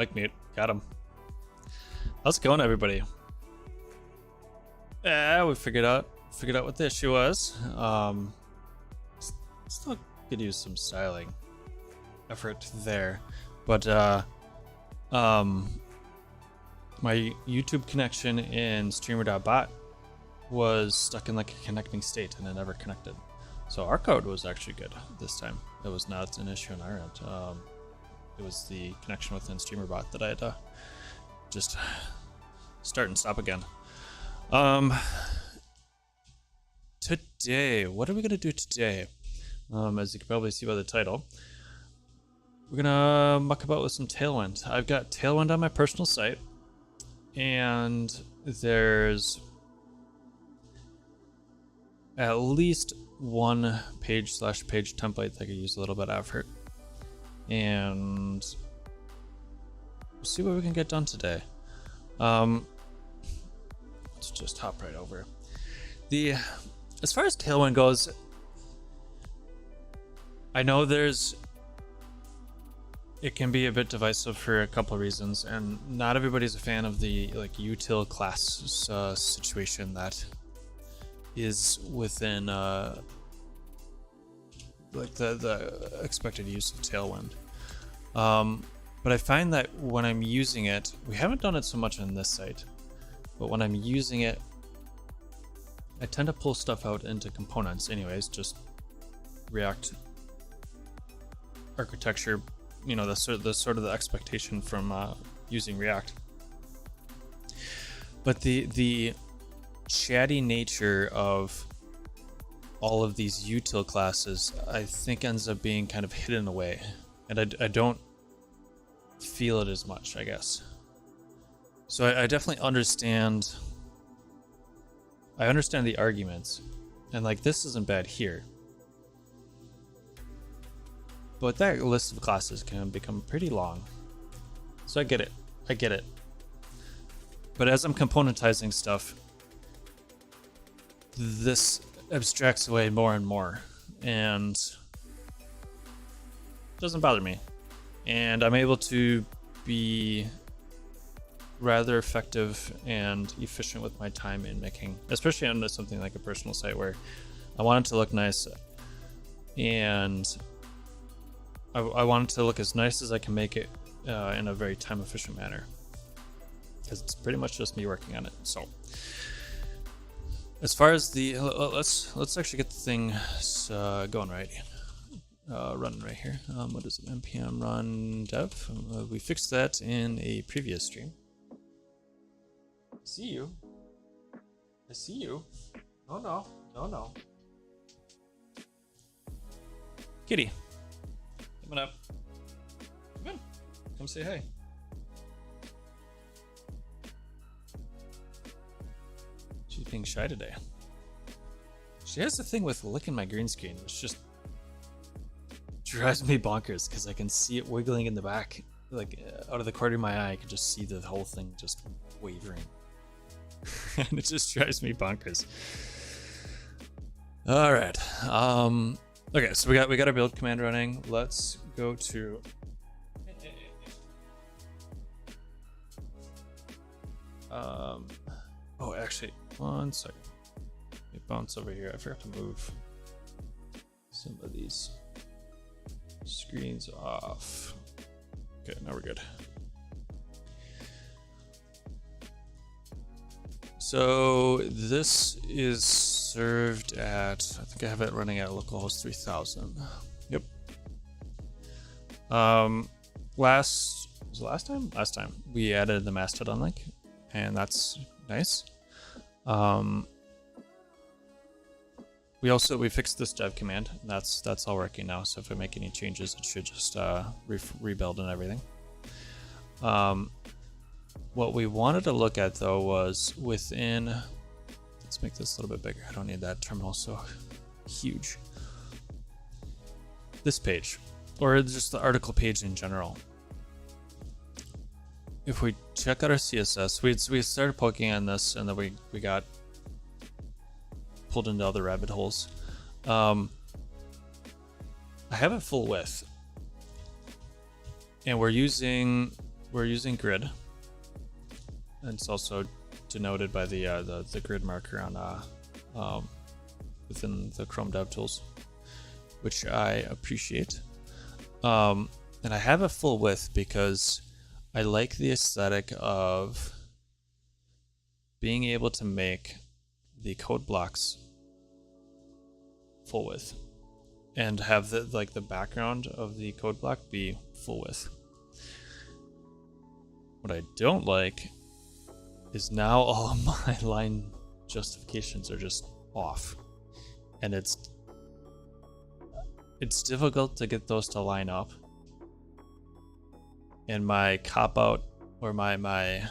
Mic mute. Got him. How's it going, everybody? Yeah, we figured out what the issue was. Still could use some styling effort there, but my YouTube connection in streamer.bot was stuck in like a connecting state and it never connected. So our code was actually good this time. It was not an issue on our end. It was the connection within streamer.bot that I had to just start and stop again. Today, what are we gonna do today? As you can probably see by the title, we're gonna muck about with some Tailwind. I've got Tailwind on my personal site, and there's at least one page/page template that I could use a little bit of effort, and we'll see what we can get done today. Let's just hop right over. As far as Tailwind goes, I know it can be a bit divisive for a couple of reasons, and not everybody's a fan of the like util class situation that is within like the expected use of Tailwind. But I find that when I'm using it, we haven't done it so much on this site, but when I'm using it, I tend to pull stuff out into components anyways, just React architecture, you know, the sort of the expectation from using React. But the chatty nature of all of these util classes, I think ends up being kind of hidden away, and I don't feel it as much, I guess. So I definitely understand. I understand the arguments, and like this isn't bad here, but that list of classes can become pretty long. So I get it. But as I'm componentizing stuff, this abstracts away more and more, and it doesn't bother me. And I'm able to be rather effective and efficient with my time in making, especially on something like a personal site where I want it to look nice, and I want it to look as nice as I can make it in a very time efficient manner, because it's pretty much just me working on it. So as far as the let's actually get the thing going right, running right here. What is it? npm run dev. We fixed that in a previous stream. I see you. Oh no. Kitty, coming up. Come in. Come say hey. She's being shy today. She has a thing with licking my green screen, which just drives me bonkers because I can see it wiggling in the back, like out of the corner of my eye. I can just see the whole thing just wavering. And it just drives me bonkers. All right. Okay, so we got our build command running. Let's go to oh, actually, one second. Let me bounce over here. I forgot to move some of these screens off. Okay, now we're good. So this is served at, I think I have it running at localhost 3000. Yep. Last time we added the Mastodon link, and that's nice. We fixed this dev command. That's all working now. So if I make any changes, it should just rebuild and everything. What we wanted to look at though was within, let's make this a little bit bigger. I don't need that terminal so huge. This page, or just the article page in general. If we check out our CSS, we started poking on this, and then we got pulled into other rabbit holes. I have it full width, and we're using we're using grid, and it's also denoted by the grid marker on within the Chrome DevTools, which I appreciate. And I have a full width because I like the aesthetic of being able to make the code blocks full width and have the background of the code block be full width. What I don't like is now all of my line justifications are just off, and it's difficult to get those to line up. And my cop out, or my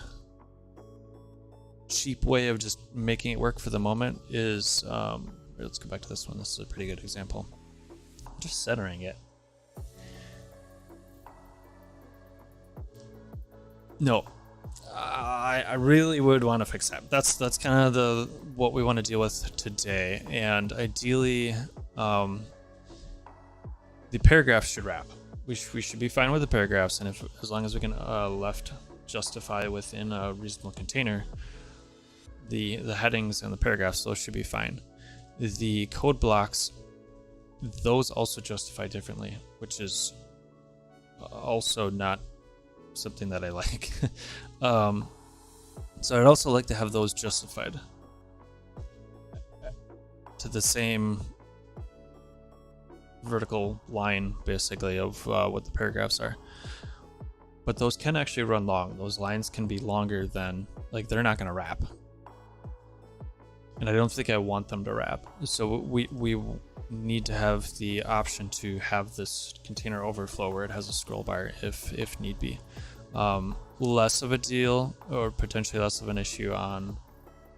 cheap way of just making it work for the moment is let's go back to this one. This is a pretty good example. Just centering it. No, I really would want to fix that. That's kind of what we want to deal with today. And ideally, the paragraphs should wrap. We should be fine with the paragraphs, and as long as we can left justify within a reasonable container the headings and the paragraphs, those should be fine. The code blocks, those also justify differently, which is also not something that I like. So I'd also like to have those justified to the same vertical line, basically, of what the paragraphs are. But those can actually run long. Those lines can be longer than, they're not going to wrap. And I don't think I want them to wrap. So we need to have the option to have this container overflow where it has a scroll bar if need be. Less of a deal, or potentially less of an issue on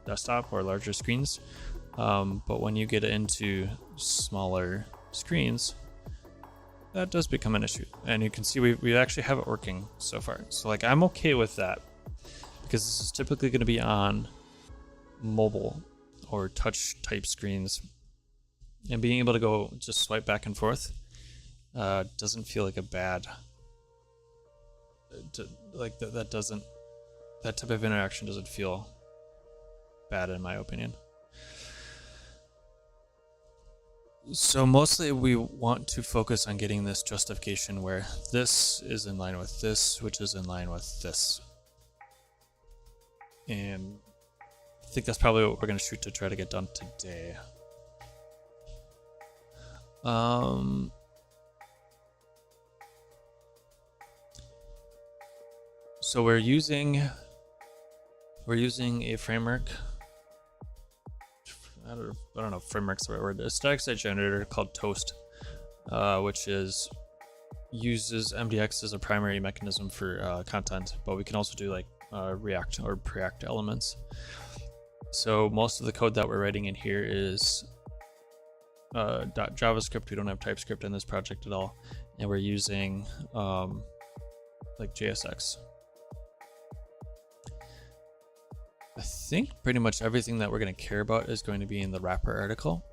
desktop or larger screens. But when you get into smaller screens, that does become an issue. And you can see we actually have it working so far. So I'm okay with that, because this is typically going to be on mobile or touch type screens, and being able to go just swipe back and forth doesn't feel like a bad that type of interaction doesn't feel bad, in my opinion. So mostly we want to focus on getting this justification where this is in line with this, which is in line with this. And I think that's probably what we're going to shoot to try to get done today. So we're using a framework. I don't know if framework's the right word. A static site generator called Toast, which uses MDX as a primary mechanism for content, but we can also do React or Preact elements. So most of the code that we're writing in here is .javascript. We don't have TypeScript in this project at all, and we're using JSX. I think pretty much everything that we're going to care about is going to be in the wrapper article.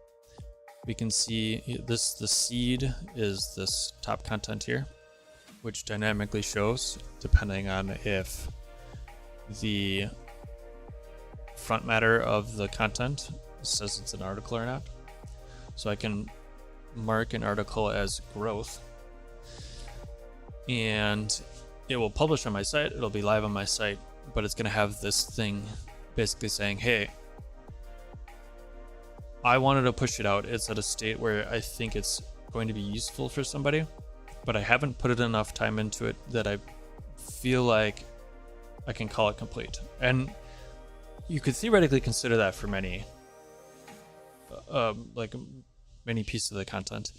We can see the seed is this top content here, which dynamically shows depending on if the front matter of the content says it's an article or not. So I can mark an article as growth, and it will publish on my site. It'll be live on my site, but it's going to have this thing basically saying, hey, I wanted to push it out. It's at a state where I think it's going to be useful for somebody, but I haven't put it enough time into it that I feel like I can call it complete. And you could theoretically consider that for many pieces of the content.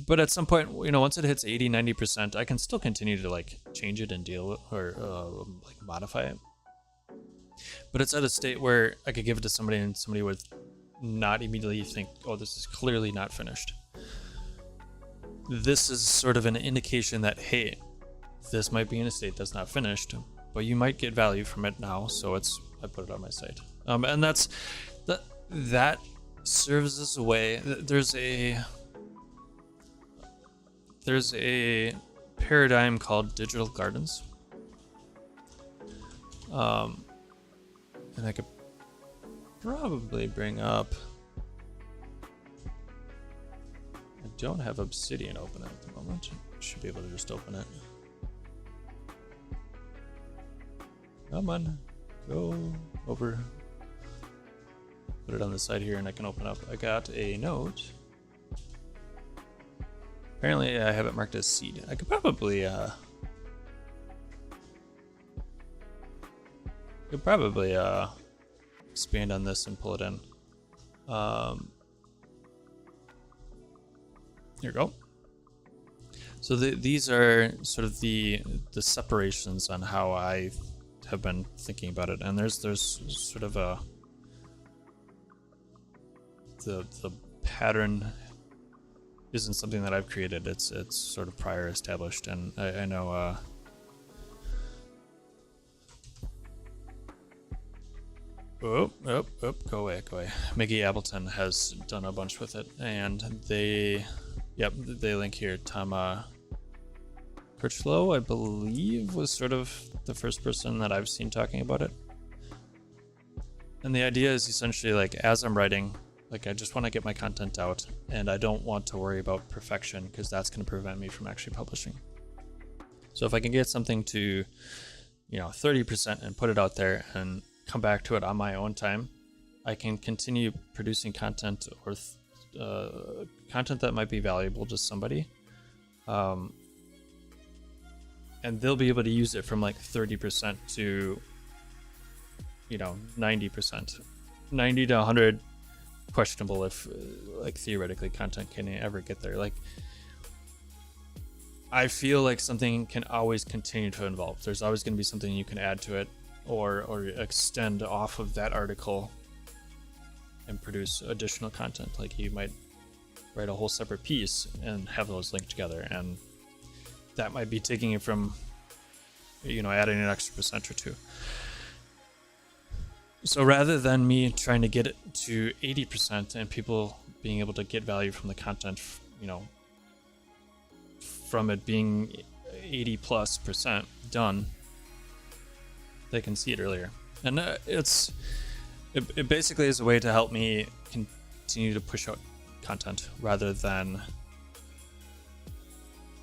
But at some point, once it hits 80-90%, I can still continue to change it and deal with, or modify it. But it's at a state where I could give it to somebody, and somebody would not immediately think, oh, this is clearly not finished. This is sort of an indication that, hey, this might be in a state that's not finished, but you might get value from it now, so I put it on my site. And that serves as a way. There's a paradigm called digital gardens, And I could probably bring up. I don't have Obsidian open at the moment. Should be able to just open it. Come on, go over. Put it on the side here, and I can open up. I got a note. Apparently, I have it marked as seed. I could probably expand on this and pull it in. Here we go. So these are sort of the separations on how I have been thinking about it, and there's sort of a the pattern isn't something that I've created. It's sort of prior established, and I know go away. Miggy Appleton has done a bunch with it, and they link here. Tama Kirchlow, I believe, was sort of the first person that I've seen talking about it. And the idea is essentially like, as I'm writing, like I just want to get my content out, and I don't want to worry about perfection because that's going to prevent me from actually publishing. So if I can get something to, 30% and put it out there and come back to it on my own time, I can continue producing content or content that might be valuable to somebody. And they'll be able to use it from like 30% to, 90%. 90 to 100, questionable if, like, theoretically content can ever get there. Like, I feel like something can always continue to evolve. There's always going to be something you can add to it or extend off of that article and produce additional content. Like, you might write a whole separate piece and have those linked together, and that might be taking it from, adding an extra percent or two. So rather than me trying to get it to 80% and people being able to get value from the content, from it being 80+% done, they can see it earlier. And it basically is a way to help me continue to push out content rather than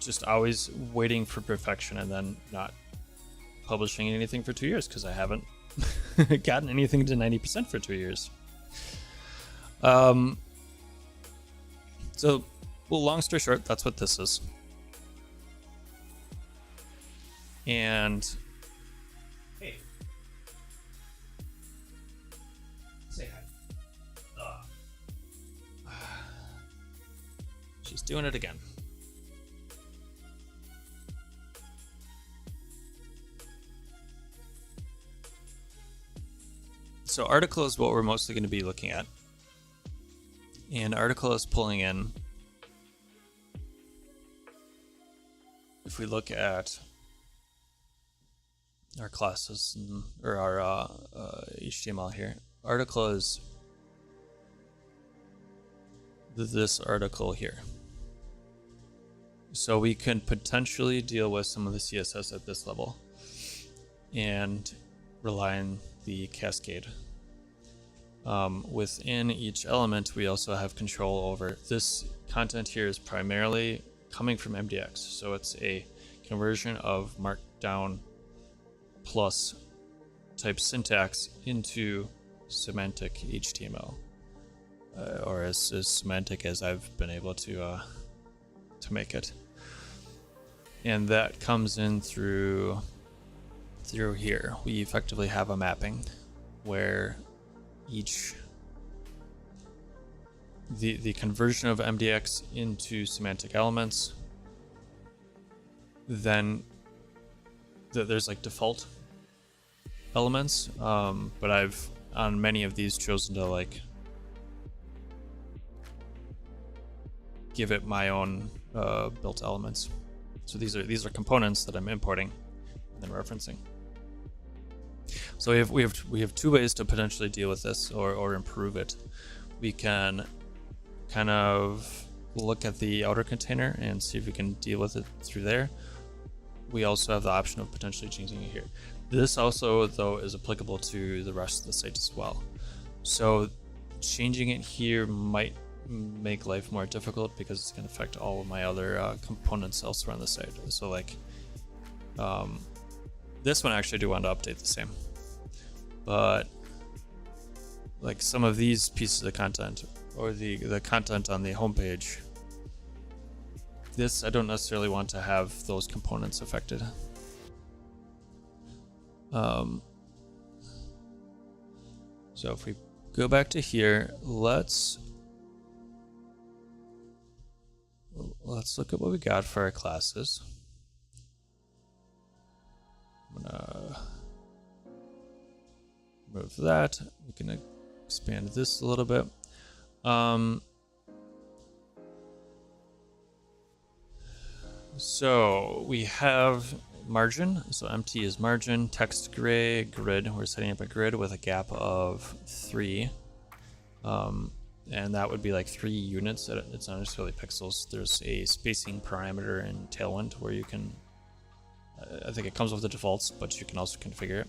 just always waiting for perfection and then not publishing anything for 2 years because I haven't gotten anything to 90% for 2 years. So, well, long story short, that's what this is. And hey, say hi. She's doing it again. So article is what we're mostly going to be looking at. And article is pulling in, if we look at our classes or our HTML here, article is this article here. So we can potentially deal with some of the CSS at this level and rely on the cascade. Within each element, we also have control over this content here is primarily coming from MDX. So it's a conversion of Markdown plus type syntax into semantic HTML, or as semantic as I've been able to make it. And that comes in through here. We effectively have a mapping where the conversion of MDX into semantic elements, then there's like default elements, but I've on many of these chosen to like give it my own built elements. So these are components that I'm importing and then referencing. So we have two ways to potentially deal with this or improve it. We can kind of look at the outer container and see if we can deal with it through there, we also have the option of potentially changing it here. This also, though, is applicable to the rest of the site as well. So changing it here might make life more difficult because it's going to affect all of my other components elsewhere on the site. So like this one actually I do want to update the same, but like some of these pieces of content or the content on the homepage, this I don't necessarily want to have those components affected. So if we go back to here, let's look at what we got for our classes. I'm gonna remove that. We can expand this a little bit. So we have margin. So empty is margin. Text gray, grid. We're setting up a grid with a gap of 3. And that would be like 3 units. It's not necessarily pixels. There's a spacing parameter in Tailwind where you can, I think it comes with the defaults, but you can also configure it.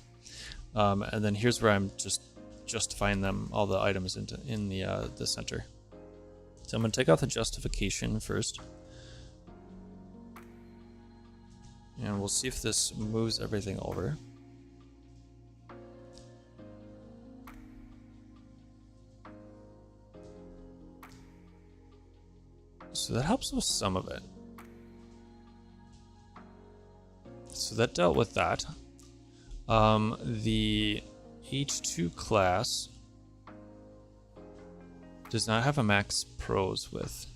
And then here's where I'm just justifying them, all the items in the center. So I'm going to take out the justification first. And we'll see if this moves everything over. So that helps with some of it. So that dealt with that. The H2 class does not have a max prose width.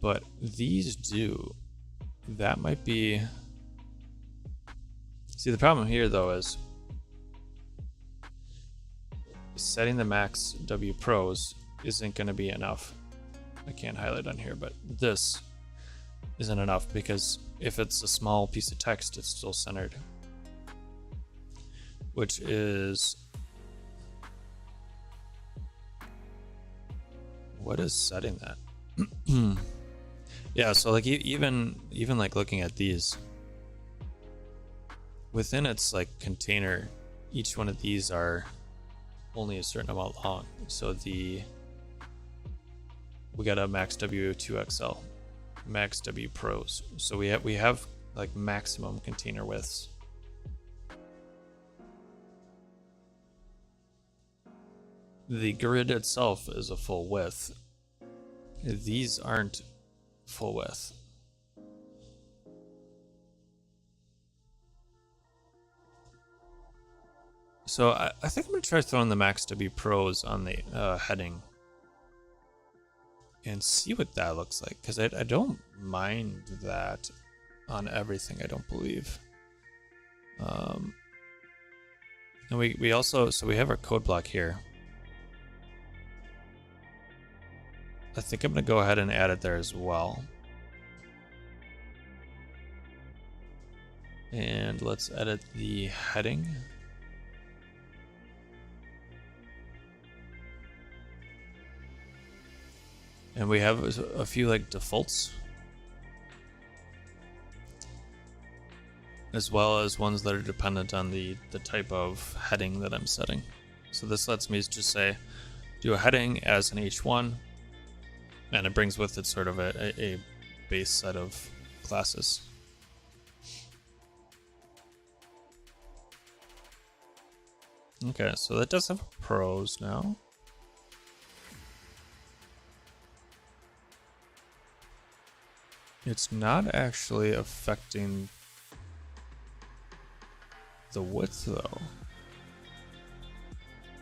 But these do. That might be... See, the problem here though is setting the max W prose isn't going to be enough. I can't highlight on here, but this isn't enough because if it's a small piece of text, it's still centered. Which is... What is setting that? Yeah, so like even like looking at these, within its like container, each one of these are only a certain amount long. So we got a max W2XL, max W prose. So we have like maximum container widths. The grid itself is a full width. These aren't full width. So I think I'm going to try throwing the max W prose on the heading and see what that looks like, because I don't mind that on everything, I don't believe. And we also, so we have our code block here. I think I'm going to go ahead and add it there as well. And let's edit the heading. And we have a few like defaults, as well as ones that are dependent on the type of heading that I'm setting. So this lets me just say, do a heading as an H1, and it brings with it sort of a base set of classes. Okay, so that does have prose now. It's not actually affecting the width though.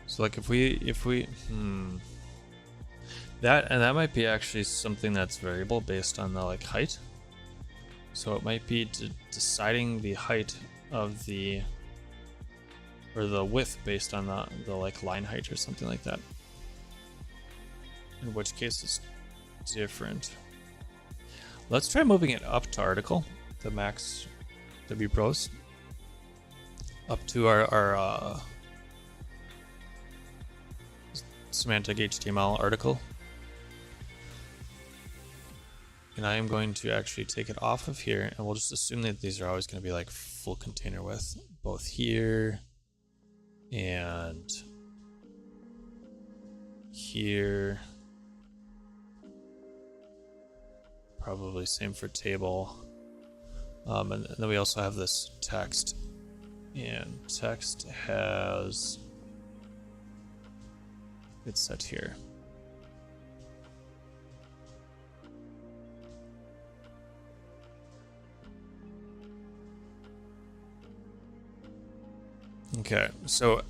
So like if we that might be actually something that's variable based on the like height. So it might be deciding the height of the, or the width based on the like line height or something like that. In which case it's different. Let's try moving it up to article, the max W prose, up to our semantic HTML article. And I am going to actually take it off of here, and we'll just assume that these are always going to be like full container width, both here and here. Probably same for table. And then we also have this text, and text has it's set here. Okay, so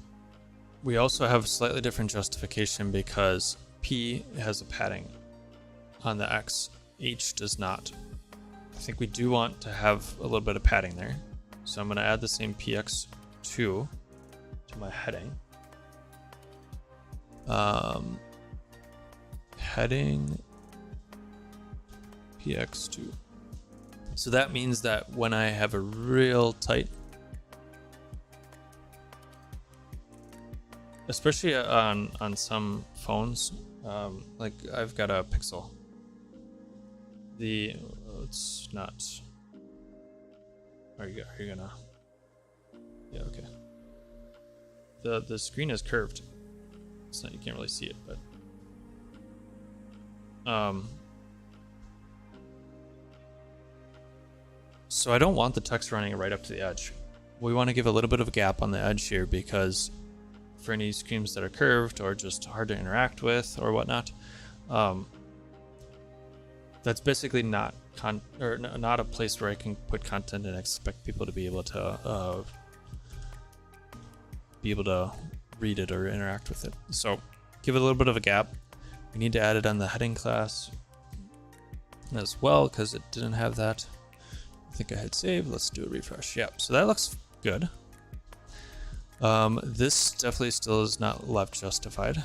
we also have slightly different justification because P has a padding on the X, H does not. I think we do want to have a little bit of padding there. So I'm going to add the same px2 to my heading. Heading px2. So that means that when I have a real tight, especially on some phones, like I've got a Pixel. It's not. Are you gonna? Yeah, okay. The screen is curved. It's not. You can't really see it, but so I don't want the text running right up to the edge. We want to give a little bit of a gap on the edge here because for any screens that are curved or just hard to interact with or whatnot, that's basically not not a place where I can put content and expect people to be able to read it or interact with it. So give it a little bit of a gap. We need to add it on the heading class as well because it didn't have that. I think I hit save. Let's do a refresh. Yep. So that looks good. This definitely still is not left justified.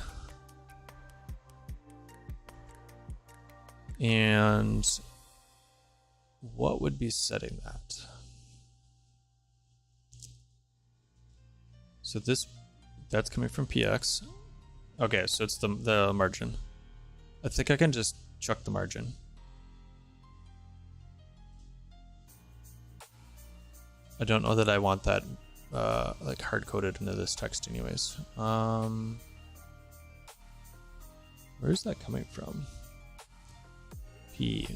And what would be setting that? So that's coming from PX. Okay, so it's the margin. I think I can just chuck the margin. I don't know that I want that like hard coded into this text anyways. Where is that coming from? px2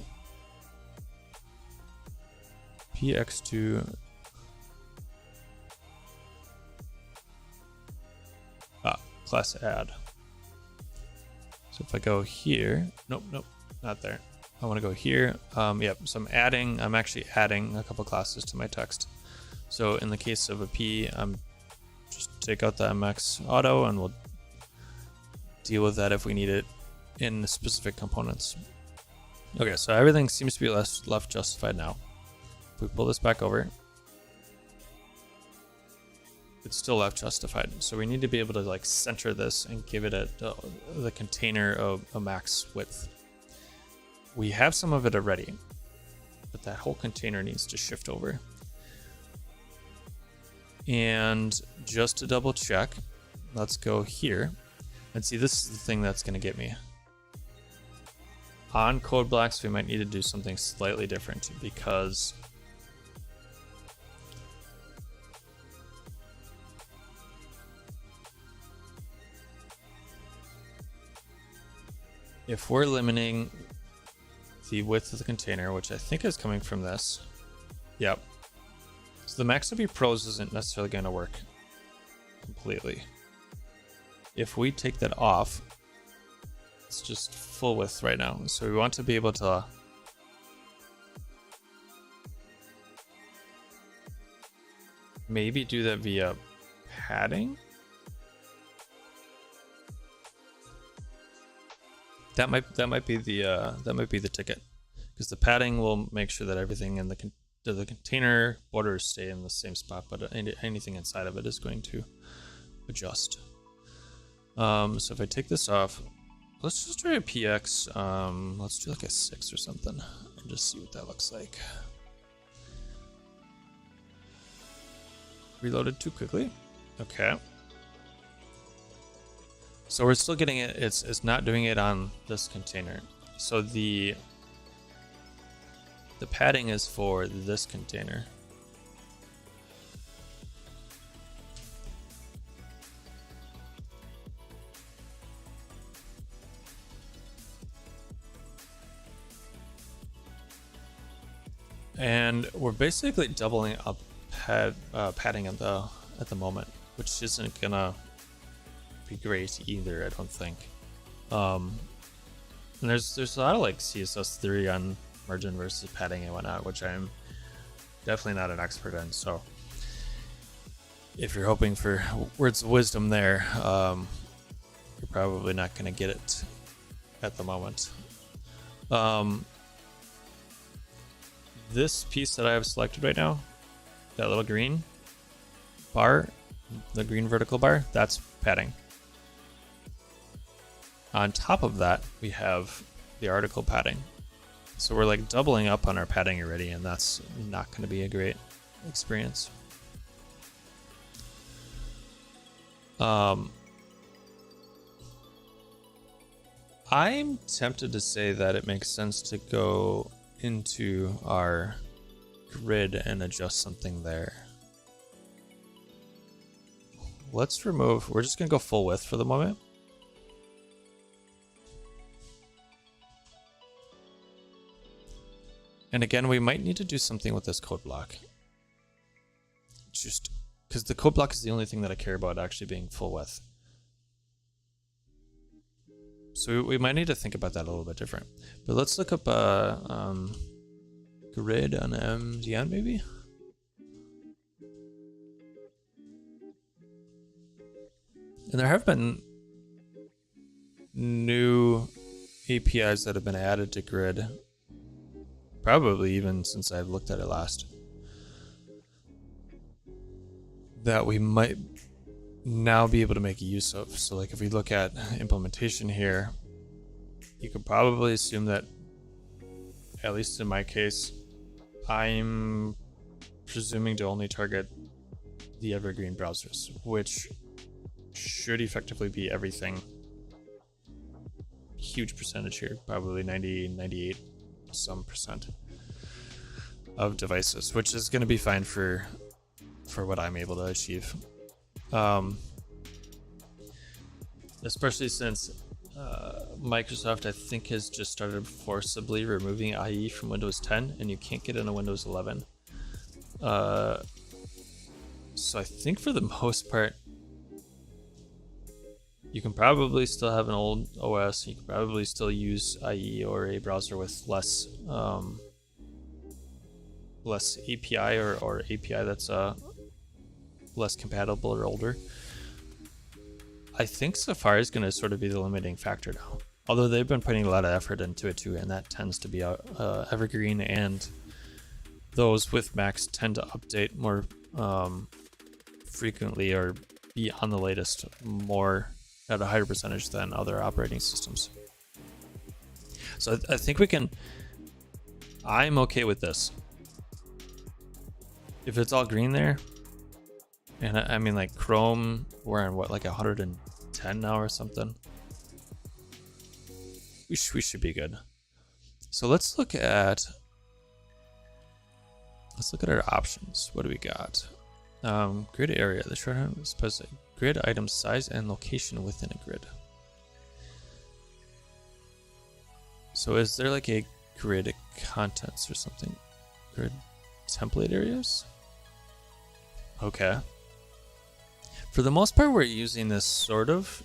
class add. So if I go here, nope, not there. I want to go here. Yep. So I'm actually adding a couple classes to my text. So in the case of a P, I'm just take out the MX auto and we'll deal with that if we need it in the specific components. Okay, so everything seems to be left justified now. If we pull this back over, it's still left justified. So we need to be able to like center this and give it the container of a max width. We have some of it already, but that whole container needs to shift over. And just to double check, let's go here and see, this is the thing that's going to get me. On code blocks, we might need to do something slightly different because if we're limiting the width of the container, which I think is coming from this, yep. So the MaxW Pros isn't necessarily going to work completely. If we take that off, it's just full width right now. So we want to be able to maybe do that via padding. That might be the ticket, because the padding will make sure that everything in the container borders stay in the same spot, but anything inside of it is going to adjust. So if I take this off, let's just try a PX. Let's do like a 6 or something and just see what that looks like. Reloaded too quickly. Okay. So we're still getting it. It's not doing it on this container. So the The padding is for this container. And we're basically doubling up padding at the moment, which isn't gonna be great either, I don't think. And there's a lot of like CSS theory on margin versus padding and whatnot, which I'm definitely not an expert in. So if you're hoping for words of wisdom there, you're probably not gonna get it at the moment. This piece that I have selected right now, that little green bar, the green vertical bar, that's padding. On top of that, we have the article padding. So we're like doubling up on our padding already, and that's not going to be a great experience. I'm tempted to say that it makes sense to go into our grid and adjust something there. Let's remove, we're just gonna go full width for the moment. And again, we might need to do something with this code block. Just because the code block is the only thing that I care about actually being full width. So we might need to think about that a little bit different. But let's look up grid on MDN maybe? And there have been new APIs that have been added to grid, probably even since I've looked at it last, that we might now be able to make use of. So like if we look at implementation here, you could probably assume that, at least in my case, I'm presuming to only target the evergreen browsers, which should effectively be everything. Huge percentage here, probably 90, 98 some percent of devices, which is going to be fine for what I'm able to achieve. Especially since Microsoft, I think, has just started forcibly removing IE from Windows 10, and you can't get into Windows 11. So I think for the most part, you can probably still have an old OS. You can probably still use IE or a browser with less API or API that's less compatible or older. I think Safari is going to sort of be the limiting factor now. Although they've been putting a lot of effort into it too, and that tends to be evergreen, and those with Macs tend to update more frequently or be on the latest more at a higher percentage than other operating systems. So I think we can, I'm okay with this. If it's all green there, and I mean like Chrome, we're on what, like 110 now or something? We should be good. So let's look at our options. What do we got? Grid area. The shorthand specifies grid item size and location within a grid. So is there like a grid contents or something? Grid template areas? Okay. For the most part, we're using this sort of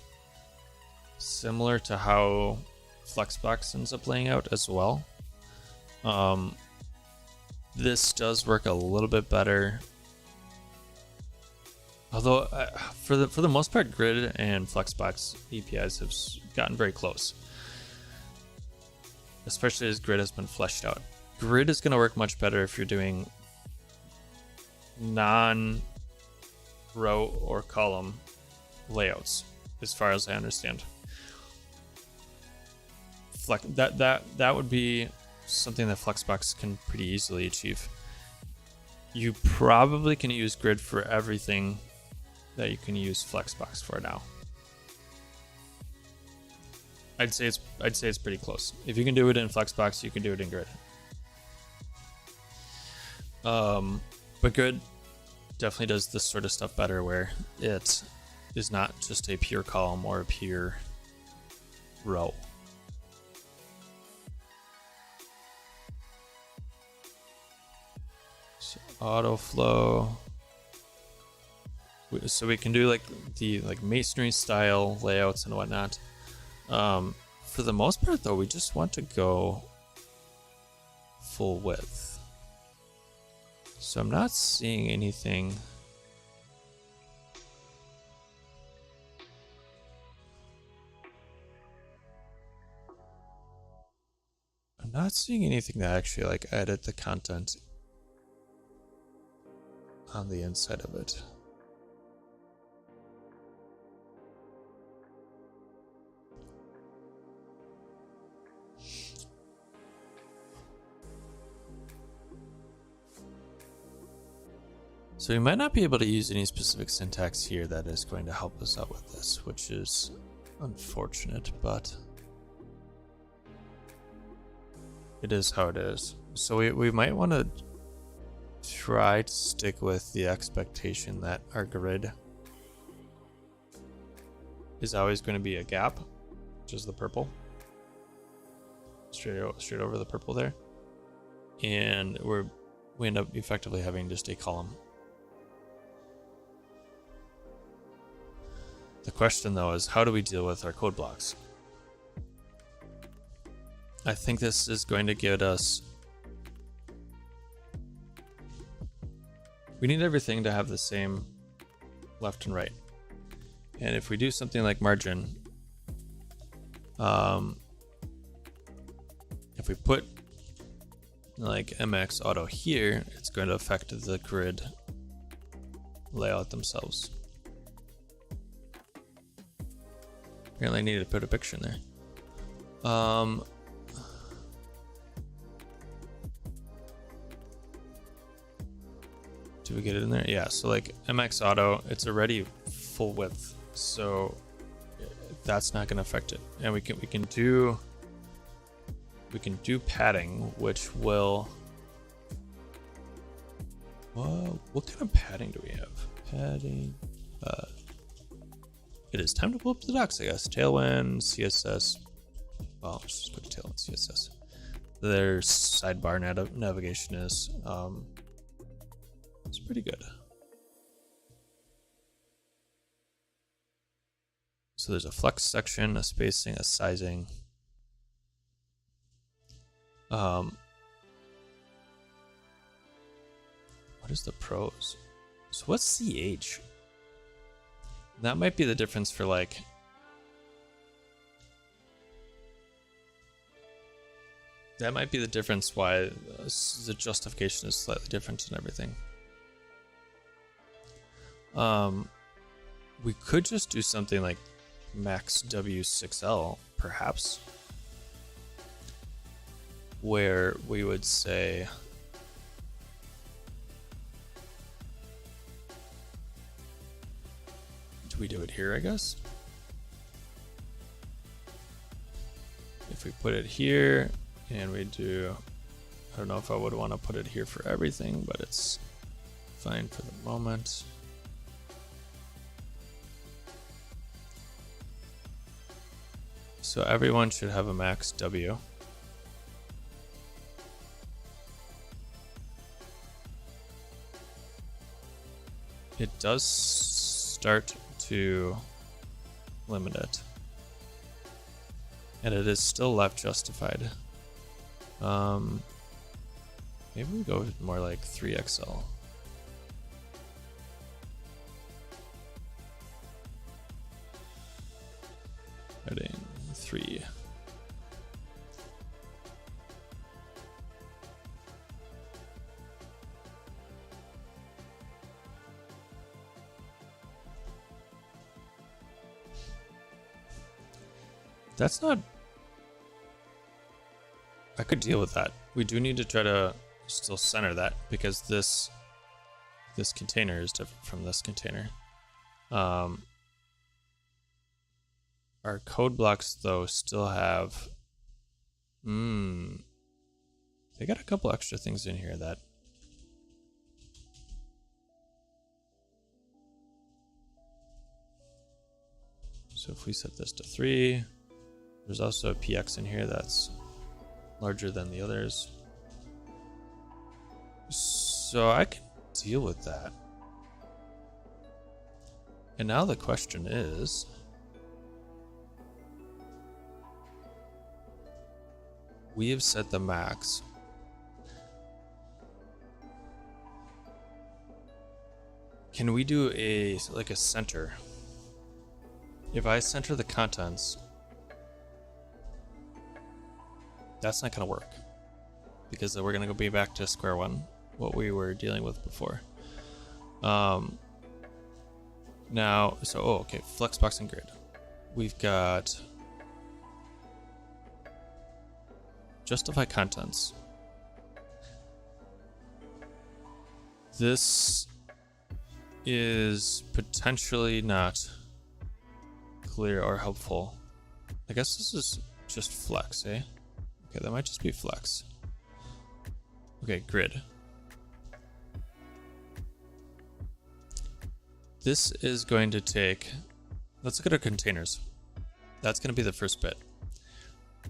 similar to how Flexbox ends up laying out as well. This does work a little bit better. Although for the most part, Grid and Flexbox APIs have gotten very close, especially as Grid has been fleshed out. Grid is going to work much better if you're doing non-row or column layouts, as far as I understand. That would be something that Flexbox can pretty easily achieve. You probably can use Grid for everything that you can use Flexbox for now. I'd say it's pretty close. If you can do it in Flexbox, you can do it in Grid. But Grid definitely does this sort of stuff better, where it is not just a pure column or a pure row. So auto flow. So we can do like the masonry style layouts and whatnot. For the most part though, we just want to go full width. So I'm not seeing anything. I'm not seeing anything that actually like edit the content on the inside of it. So we might not be able to use any specific syntax here that is going to help us out with this, which is unfortunate, but it is how it is. So we might want to try to stick with the expectation that our grid is always going to be a gap, which is the purple. Straight over the purple there. And we end up effectively having just a column. The question though is, how do we deal with our code blocks? I think this is going to get us... We need everything to have the same left and right. And if we do something like margin, if we put like MX auto here, it's going to affect the grid layout themselves. Apparently I need to put a picture in there. Do we get it in there? Yeah, so like MX auto, it's already full width, so that's not going to affect it. And we can do padding, which will... what kind of padding do we have? Padding. It is time to pull up the docs, I guess. Tailwind, CSS. Well, let's just go to Tailwind, CSS. Their sidebar navigation is it's pretty good. So there's a flex section, a spacing, a sizing. What is the pros? So what's CH? That might be the difference for like... That might be the difference why the justification is slightly different and everything. We could just do something like max W6L, perhaps, where we would say do we do it here, I guess? If we put it here and we do, I don't know if I would want to put it here for everything, but it's fine for the moment. So everyone should have a max W. It does start to limit it, and it is still left justified. Maybe we go with more like 3XL. Heading 3. That's not... I could deal with that. We do need to try to still center that, because this container is different from this container. Our code blocks though still have... They got a couple extra things in here that So if we set this to 3, there's also a px in here that's larger than the others. So I can deal with that. And now the question is, we have set the max. Can we do a center? If I center the contents, that's not going to work because we're going to be back to square one, what we were dealing with before. Now, so, okay, flexbox and grid. We've got justify contents. This is potentially not clear or helpful. I guess this is just flex, eh? Okay, that might just be flex. Okay, grid. This is going to take, let's look at our containers. That's going to be the first bit.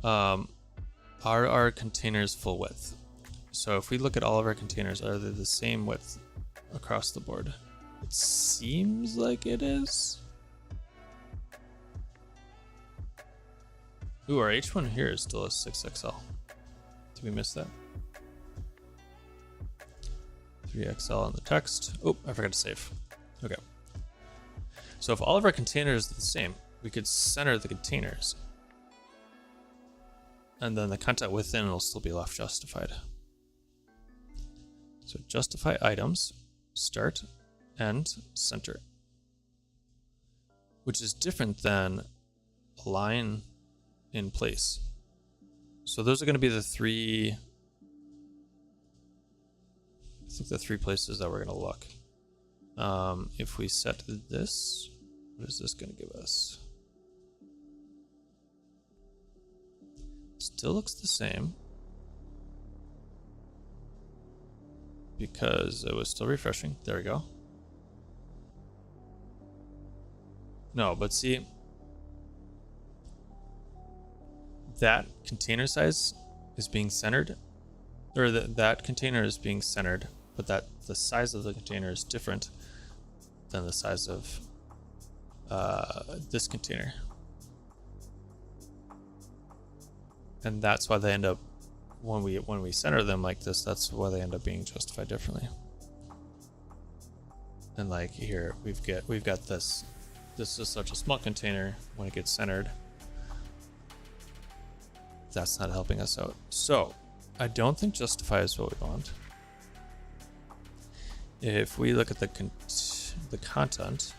Are our containers full width? So if we look at all of our containers, are they the same width across the board? It seems like it is. Ooh, our H1 here is still a 6XL. Did we miss that? 3XL on the text. Oh, I forgot to save. Okay. So if all of our containers are the same, we could center the containers. And then the content within will still be left justified. So justify items, start, end, center. Which is different than align in place. So those are going to be the three, I think the three places that we're going to look. If we set this, what is this going to give us? Still looks the same because it was still refreshing. There we go. No, but see, that container size is being centered, or that container is being centered, but that the size of the container is different than the size of this container. And that's why they end up, when we center them like this, that's why they end up being justified differently. And like here, we've got this. This is such a small container. When it gets centered, that's not helping us out. So I don't think justify is what we want. If we look at the content,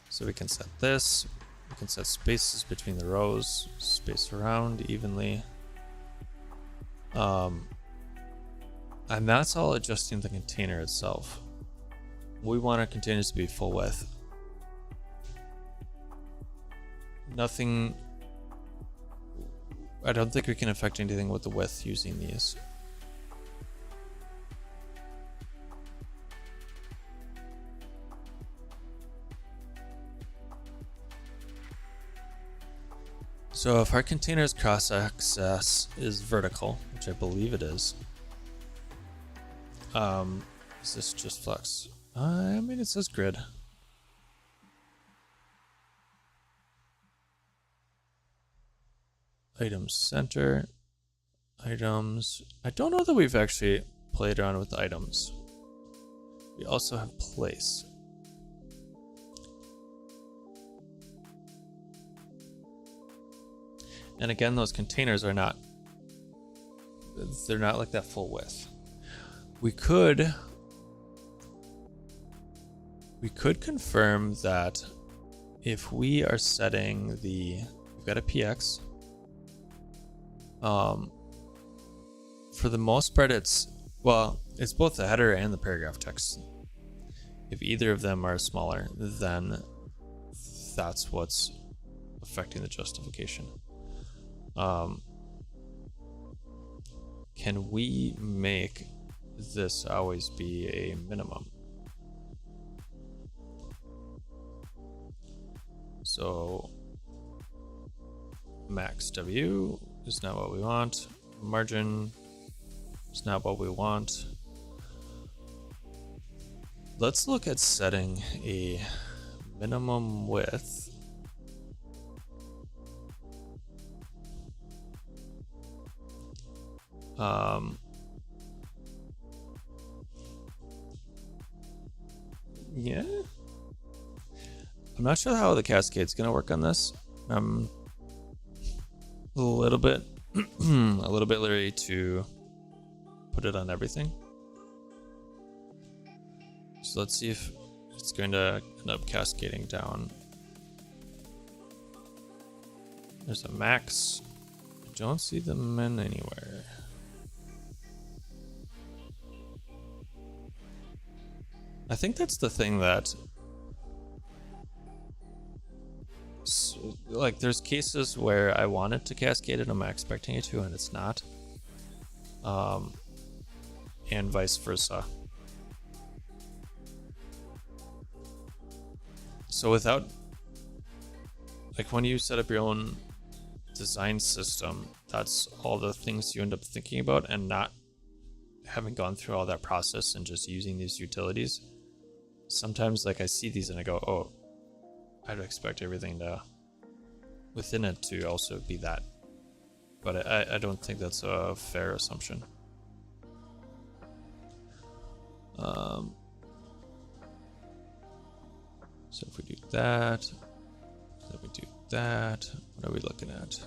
so we can set this. We can set spaces between the rows, space around evenly. And that's all adjusting the container itself. We want our containers to be full width. Nothing, I don't think we can affect anything with the width using these. So if our container's cross-access is vertical, which I believe it is this just flex? I mean, it says grid. Items center. Items. I don't know that we've actually played around with items. We also have place. And again, those containers are not, they're not like that full width. We could confirm that if we are setting we've got a PX, for the most part it's both the header and the paragraph text. If either of them are smaller, then that's what's affecting the justification. Can we make this always be a minimum? So max W is not what we want. Margin is not what we want. Let's look at setting a minimum width. Yeah. I'm not sure how the cascade's gonna work on this. I'm a little bit leery to put it on everything. So let's see if it's going to end up cascading down. There's a max. I don't see the min anywhere. I think that's the thing that, like, there's cases where I want it to cascade and I'm expecting it to, and it's not. And vice versa. So without, like, when you set up your own design system, that's all the things you end up thinking about, and not having gone through all that process and just using these utilities. Sometimes, like, I see these and I go, oh, I'd expect everything to within it to also be that, but I don't think that's a fair assumption. So if we do that, then we do that, what are we looking at?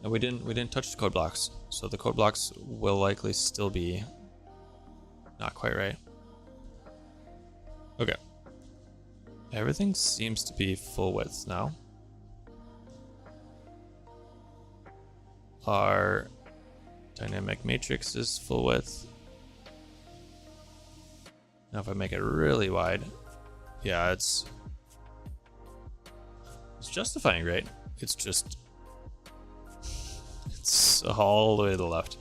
And we didn't touch the code blocks, so the code blocks will likely still be not quite right. Okay. Everything seems to be full width now. Our dynamic matrix is full width. Now if I make it really wide, yeah, it's justifying, right? It's just, it's all the way to the left.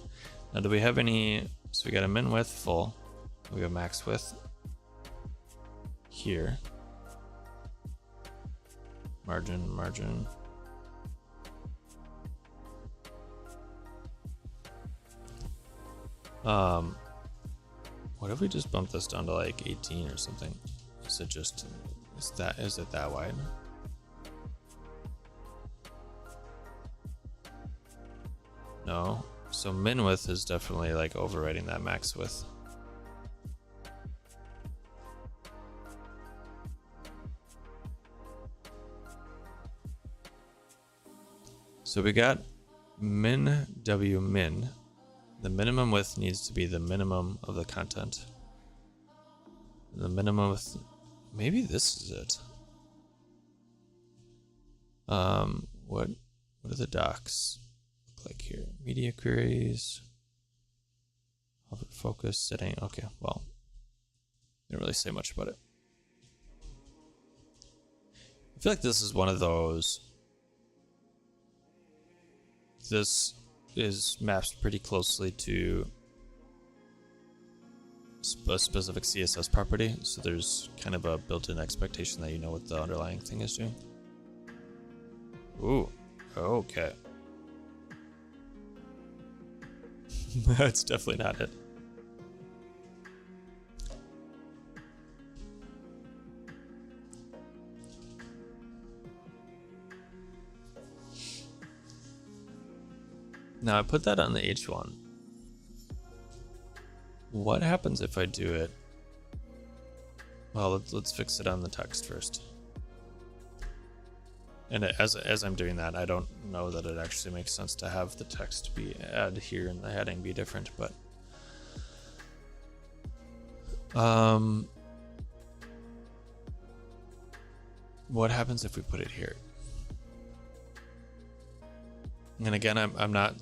Now do we have any, so we got a min width full, we have max width here. Margin. What if we just bump this down to like 18 or something? Is it just, is it that wide? No. So min width is definitely like overriding that max width. So we got min W min. The minimum width needs to be the minimum of the content. The minimum width, maybe this is it. What are the docs look like here? Media queries, hover focus setting. Okay, well, didn't really say much about it. I feel like this is one of those. This is maps pretty closely to a specific CSS property, so there's kind of a built-in expectation that you know what the underlying thing is doing. Ooh, okay. That's definitely not it. Now I put that on the H1. What happens if I do it? Well, let's fix it on the text first. And as I'm doing that, I don't know that it actually makes sense to have the text be add here and the heading be different, but what happens if we put it here? And again, I'm not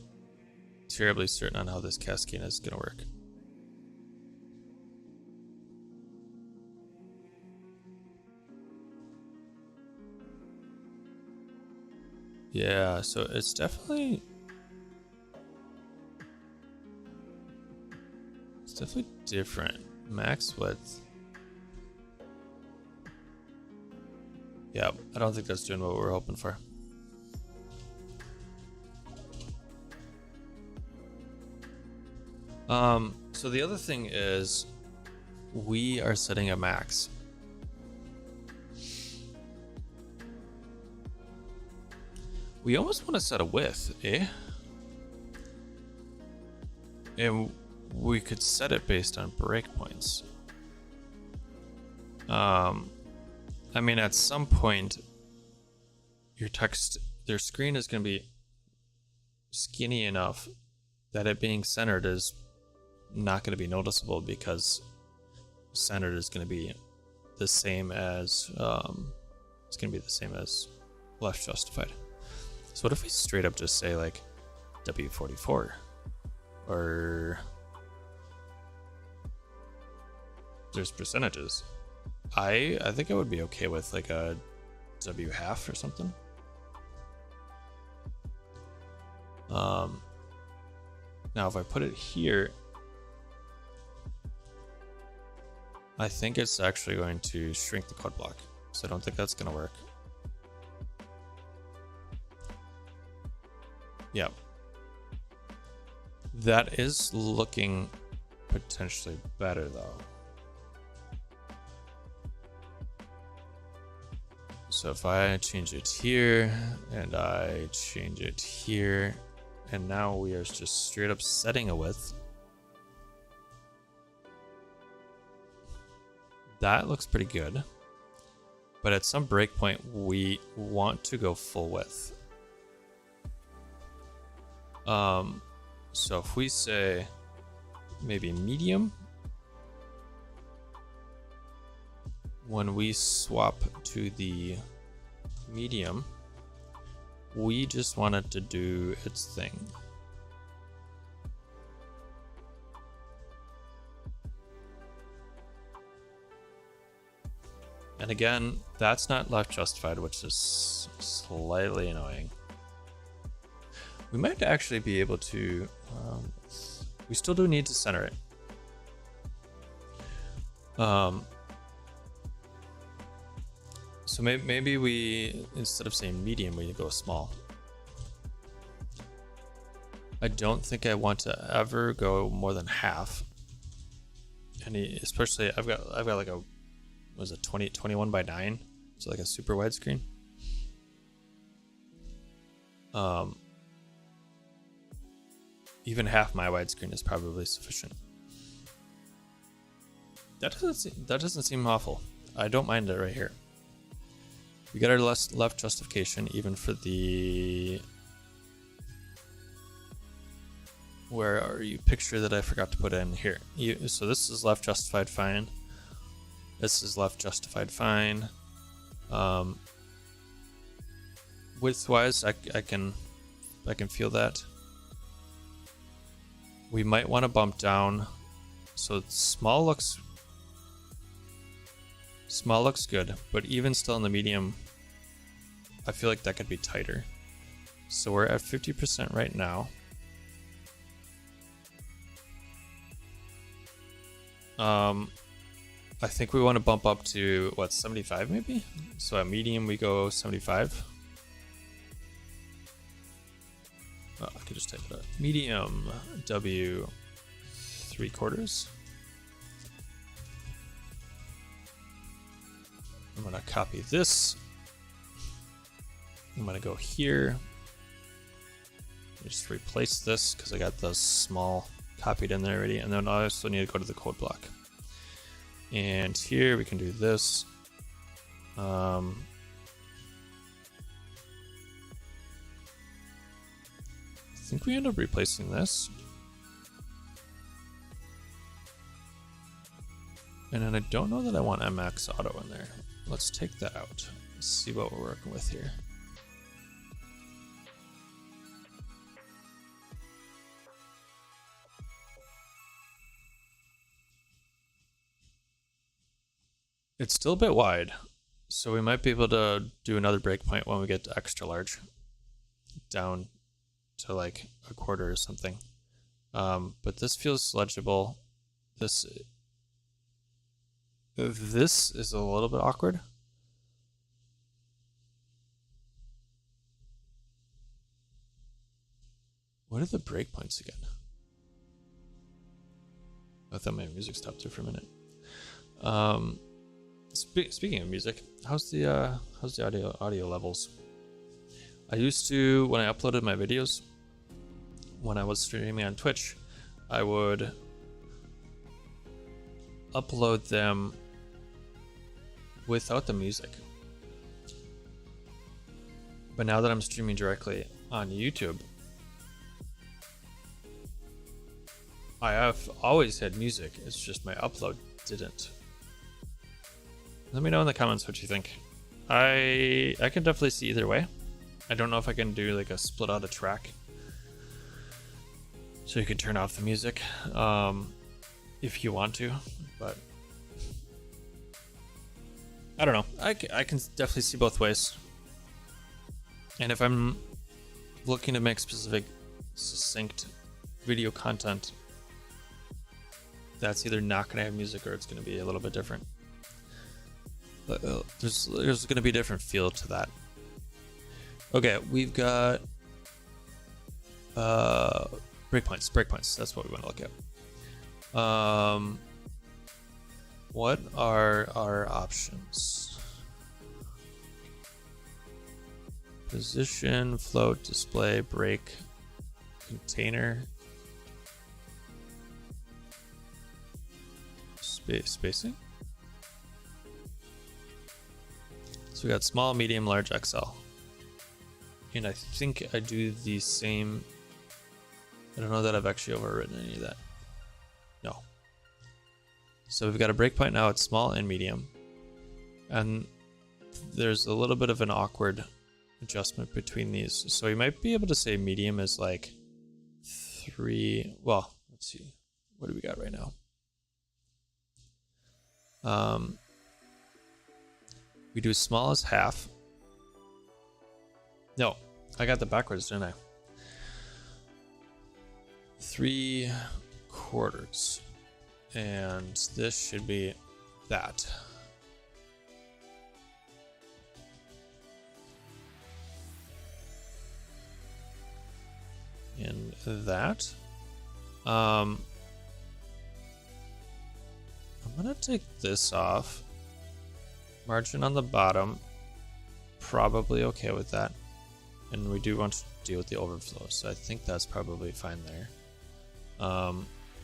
terribly certain on how this cascade is going to work. Yeah, so it's definitely different. Max width. Yeah, I don't think that's doing what we're hoping for. So the other thing is we are setting a max. We almost want to set a width, eh? And we could set it based on breakpoints. I mean, at some point, their screen is going to be skinny enough that it being centered is not going to be noticeable, because centered is going to be the same as it's going to be the same as left justified. So what if we straight up just say like W44 or there's percentages? I think I would be okay with like a W half or something. Now if I put it here, I think it's actually going to shrink the code block, so I don't think that's going to work. Yeah. That is looking potentially better though. So if I change it here and I change it here, and now we are just straight up setting a width. That looks pretty good. But at some breakpoint, we want to go full width. So if we say maybe medium, when we swap to the medium, we just want it to do its thing. And again, that's not left justified, which is slightly annoying. We might actually be able to, we still do need to center it. So maybe we, instead of saying medium, we go small. I don't think I want to ever go more than half. Especially I've got like a, was it 21 by 9? So like a super wide screen. Even half my widescreen is probably sufficient. That doesn't seem awful. I don't mind it right here. We got our left justification even for the, where are you, picture that I forgot to put in here. So this is left justified fine. This is left justified fine. Width wise, I can feel that. We might want to bump down. So small looks good, but even still in the medium, I feel like that could be tighter. So we're at 50% right now. I think we want to bump up to what, 75 maybe? So at medium we go 75. Oh, I could just type it out. Medium W 3/4. I'm gonna copy this. I'm gonna go here. Just replace this because I got the small copied in there already, and then I also need to go to the code block. And here we can do this. I think we end up replacing this. And then I don't know that I want MX Auto in there. Let's take that out. Let's see what we're working with here. It's still a bit wide, so we might be able to do another breakpoint when we get to extra large, down to like 1/4 or something. But this feels legible. This is a little bit awkward. What are the breakpoints again? I thought my music stopped there for a minute. Speaking of music, how's the audio levels? I used to, when I uploaded my videos, when I was streaming on Twitch, I would upload them without the music. But now that I'm streaming directly on YouTube, I have always had music. It's just my upload didn't. Let me know in the comments what you think. I can definitely see either way. I don't know if I can do like a split out a track, so you can turn off the music if you want to, but I don't know. I can definitely see both ways. And if I'm looking to make specific, succinct video content, that's either not going to have music or it's going to be a little bit different. But there's going to be a different feel to that. Okay, we've got breakpoints. That's what we want to look at. What are our options? Position, float, display, break, container, spacing. So we got small, medium, large, XL. And I think I do the same. I don't know that I've actually overwritten any of that. No. So we've got a breakpoint now. It's small and medium. And there's a little bit of an awkward adjustment between these. So you might be able to say medium is like 3. Well, let's see. What do we got right now? We do small as half. No, I got that backwards, didn't I? 3/4. And this should be that. And that. I'm gonna take this off. Margin on the bottom. Probably okay with that. And we do want to deal with the overflow, so I think that's probably fine there.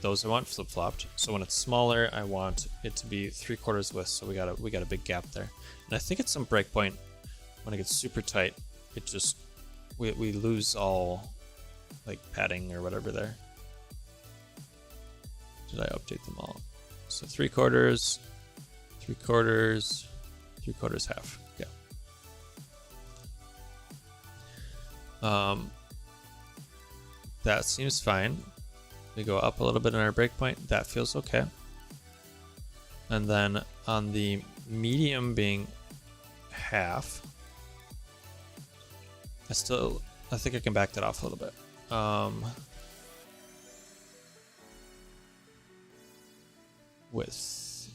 Those I want flip-flopped. So when it's smaller, I want it to be 3/4 width, so we got a big gap there. And I think at some breakpoint, when it gets super tight, it just we lose all like padding or whatever there. Did I update them all? So 3/4, 3/4, 3/4 half. Yeah. That seems fine. We go up a little bit in our breakpoint. That feels okay. And then on the medium being half, I think I can back that off a little bit. Width.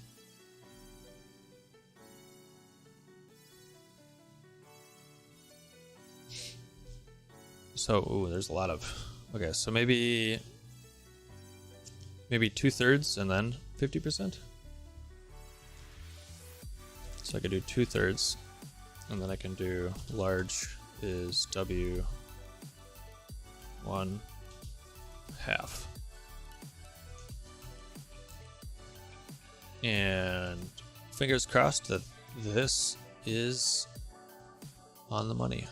So, ooh, there's a lot of. Okay, so maybe 2/3 and then 50%. So I could do 2/3, and then I can do large is W1 half. And fingers crossed that this is on the money.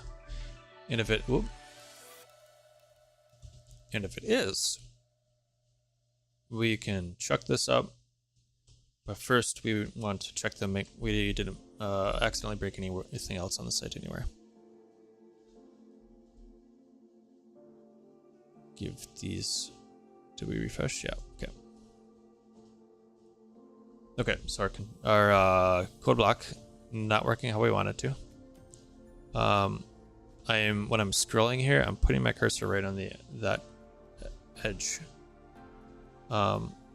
And if it is, we can chuck this up. But first, we want to check we didn't accidentally break anything else on the site anywhere. Give these. Do we refresh? Yeah. Okay. Okay. So our code block not working how we want it to. When I'm scrolling here, I'm putting my cursor right on that edge.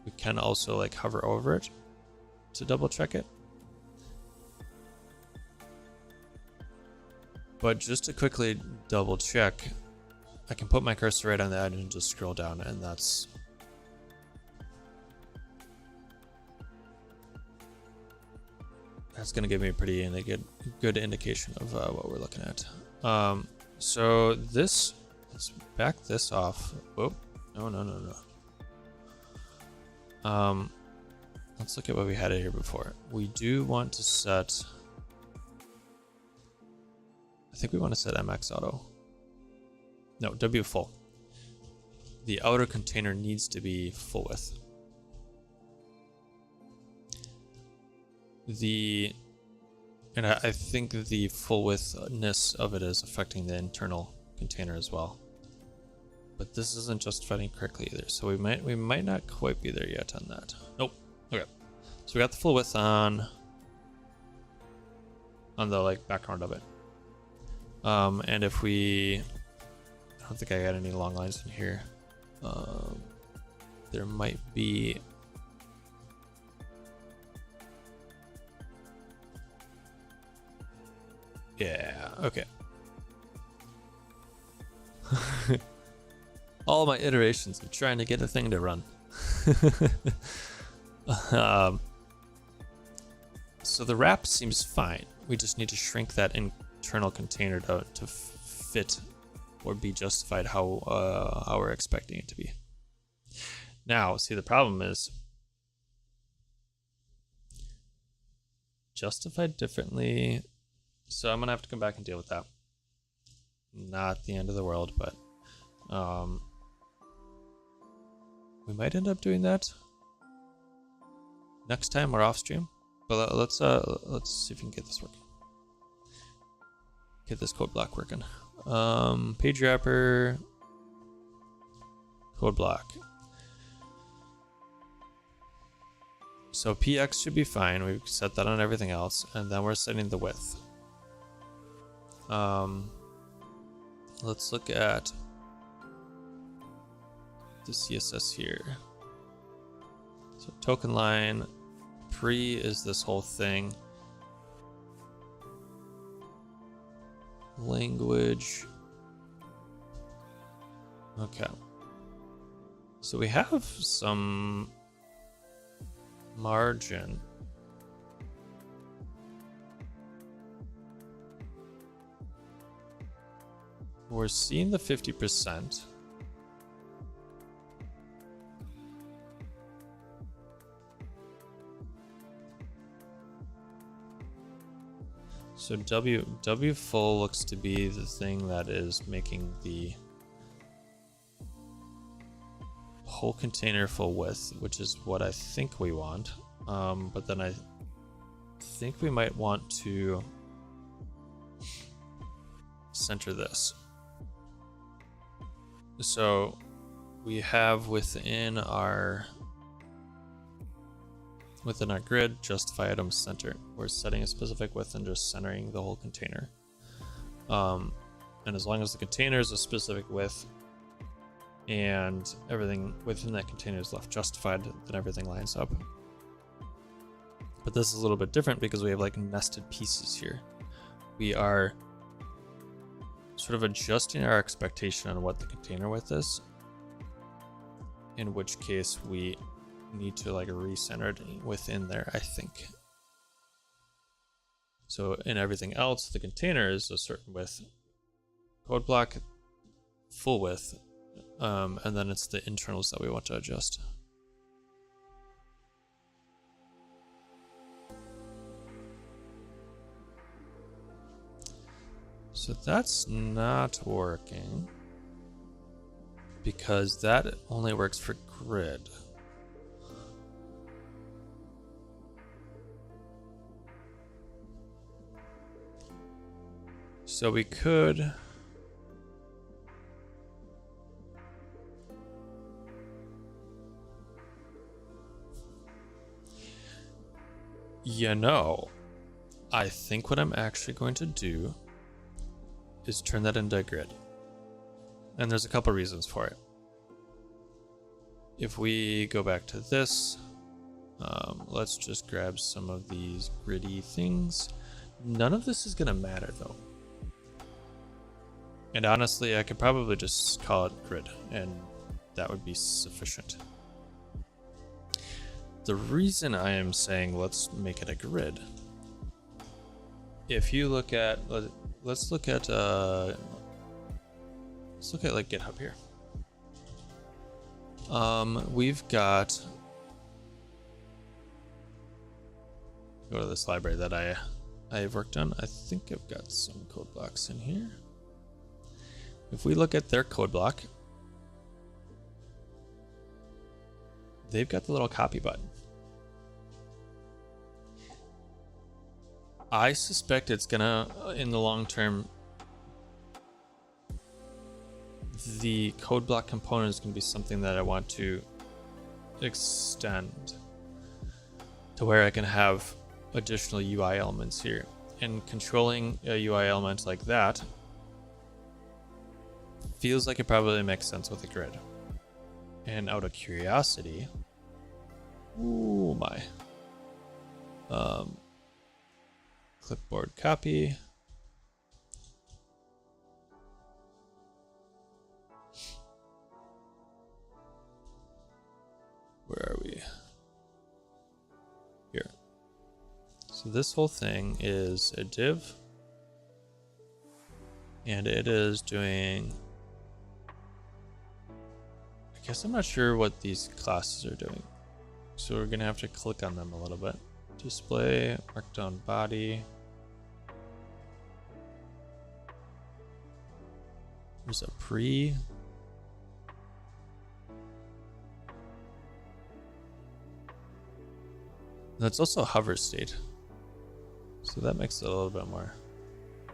We can also like hover over it to double check it. But just to quickly double check, I can put my cursor right on the edge and just scroll down, and that's going to give me a pretty good indication of what we're looking at. So let's back this off. Whoa, no. Let's look at what we had here before. We do want to set, I think we want to set MX auto. No, W full. The outer container needs to be full width. And I think the full widthness of it is affecting the internal container as well. But this isn't justifying correctly either, so we might not quite be there yet on that. Nope. Okay. So we got the full width on the like background of it. And if we, I don't think I got any long lines in here. There might be. Yeah, okay. All my iterations of trying to get a thing to run. So the wrap seems fine. We just need to shrink that internal container to fit or be justified how we're expecting it to be. Now, see, the problem is justified differently. So I'm gonna have to come back and deal with that. Not the end of the world, but we might end up doing that next time or off stream. But let's see if we can get this working. Get this code block working. Page wrapper, code block. So PX should be fine. We've set that on everything else, and then we're setting the width. Let's look at the CSS here. So token line pre is this whole thing. Language. Okay. So we have some margin. We're seeing the 50%. So W full looks to be the thing that is making the whole container full width, which is what I think we want. But then I think we might want to center this. So we have within our grid justify item center. We're setting a specific width and just centering the whole container. And as long as the container is a specific width and everything within that container is left justified, then everything lines up. But this is a little bit different because we have like nested pieces here. We are sort of adjusting our expectation on what the container width is, in which case we need to like recenter it within there, I think. So in everything else, the container is a certain width, code block full width, and then it's the internals that we want to adjust. So that's not working because that only works for grid. So we could I think what I'm actually going to do is turn that into a grid. And there's a couple reasons for it. If we go back to this, let's just grab some of these gritty things. None of this is going to matter though. And honestly, I could probably just call it grid, and that would be sufficient. The reason I am saying let's make it a grid, if you look at, let's look at like GitHub here. We've got, go to this library that I've worked on. I think I've got some code blocks in here. If we look at their code block, they've got the little copy button. I suspect it's gonna, in the long term, the code block component is gonna be something that I want to extend to where I can have additional UI elements here. And controlling a UI element like that feels like it probably makes sense with a grid. And out of curiosity, ooh my, clipboard copy. Where are we? Here. So this whole thing is a div, and it is doing, I guess I'm not sure what these classes are doing. So we're gonna have to click on them a little bit. Display, markdown body. There's a pre. That's also a hover state. So that makes it a little bit more.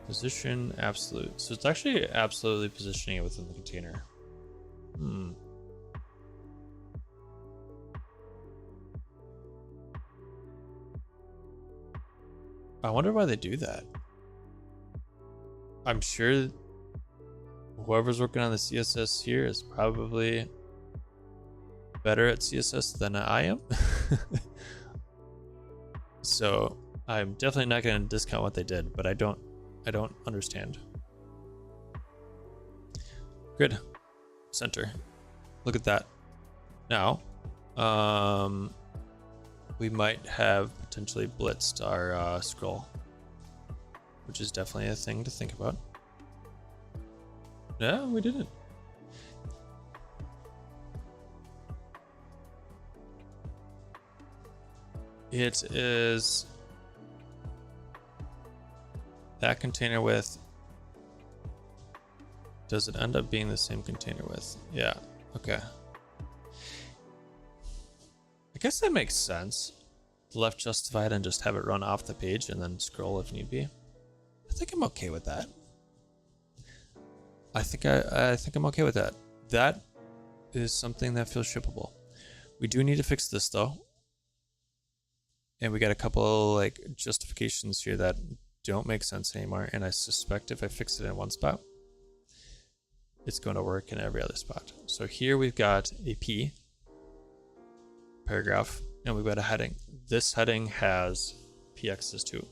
Position absolute. So it's actually absolutely positioning it within the container. I wonder why they do that. I'm sure whoever's working on the CSS here is probably better at CSS than I am. So I'm definitely not going to discount what they did, but I don't understand. Grid center. Look at that. Now, we might have potentially blitzed our scroll, which is definitely a thing to think about. No, we didn't. It is that container width. Does it end up being the same container width? Yeah, okay. I guess that makes sense. Left justified and just have it run off the page and then scroll if need be. I think I'm okay with that. I think I'm okay with that. That is something that feels shippable. We do need to fix this though. And we got a couple like justifications here that don't make sense anymore. And I suspect if I fix it in one spot, it's going to work in every other spot. So here we've got a P paragraph and we've got a heading. This heading has PXs too.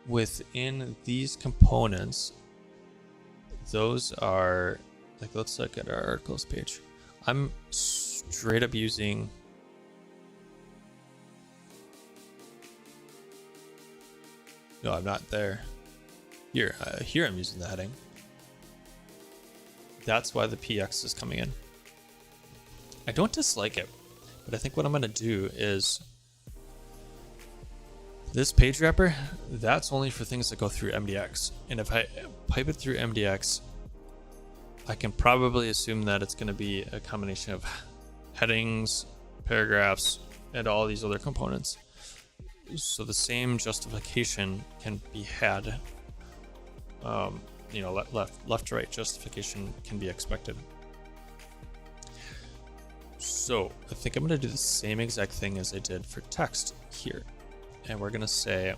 Within these components, those are like, let's look at our articles page. I'm straight up using no, I'm not there. Here I'm using the heading. That's why the PX is coming in. I don't dislike it, but I think what I'm going to do is this page wrapper, that's only for things that go through MDX. And if I pipe it through MDX, I can probably assume that it's going to be a combination of headings, paragraphs, and all these other components. So the same justification can be had. Left to right justification can be expected. So I think I'm going to do the same exact thing as I did for text here. And we're going to say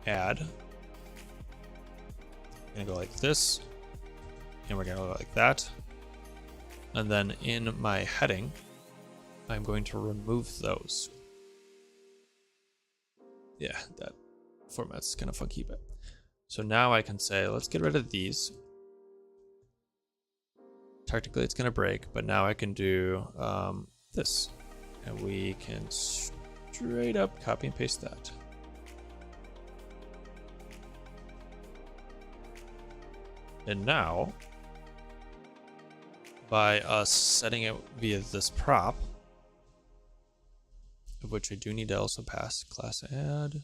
add. We're going to go like this. And we're going to go like that. And then in my heading, I'm going to remove those. Yeah, that format's kind of funky, but so now I can say, let's get rid of these. Technically it's going to break, but now I can do this, and we can straight up copy and paste that. And now, by us setting it via this prop, of which I do need to also pass class add.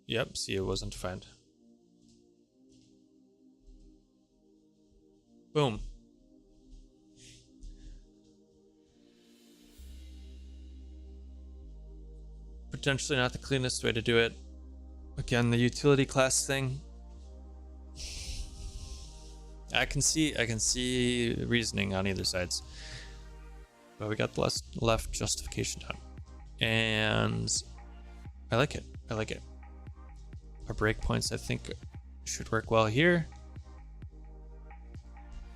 Yep, see, it wasn't defined. Boom. Potentially not the cleanest way to do it. Again, the utility class thing. I can see reasoning on either sides, but we got the left justification done, and I like it. I like it. Our breakpoints, I think, should work well here.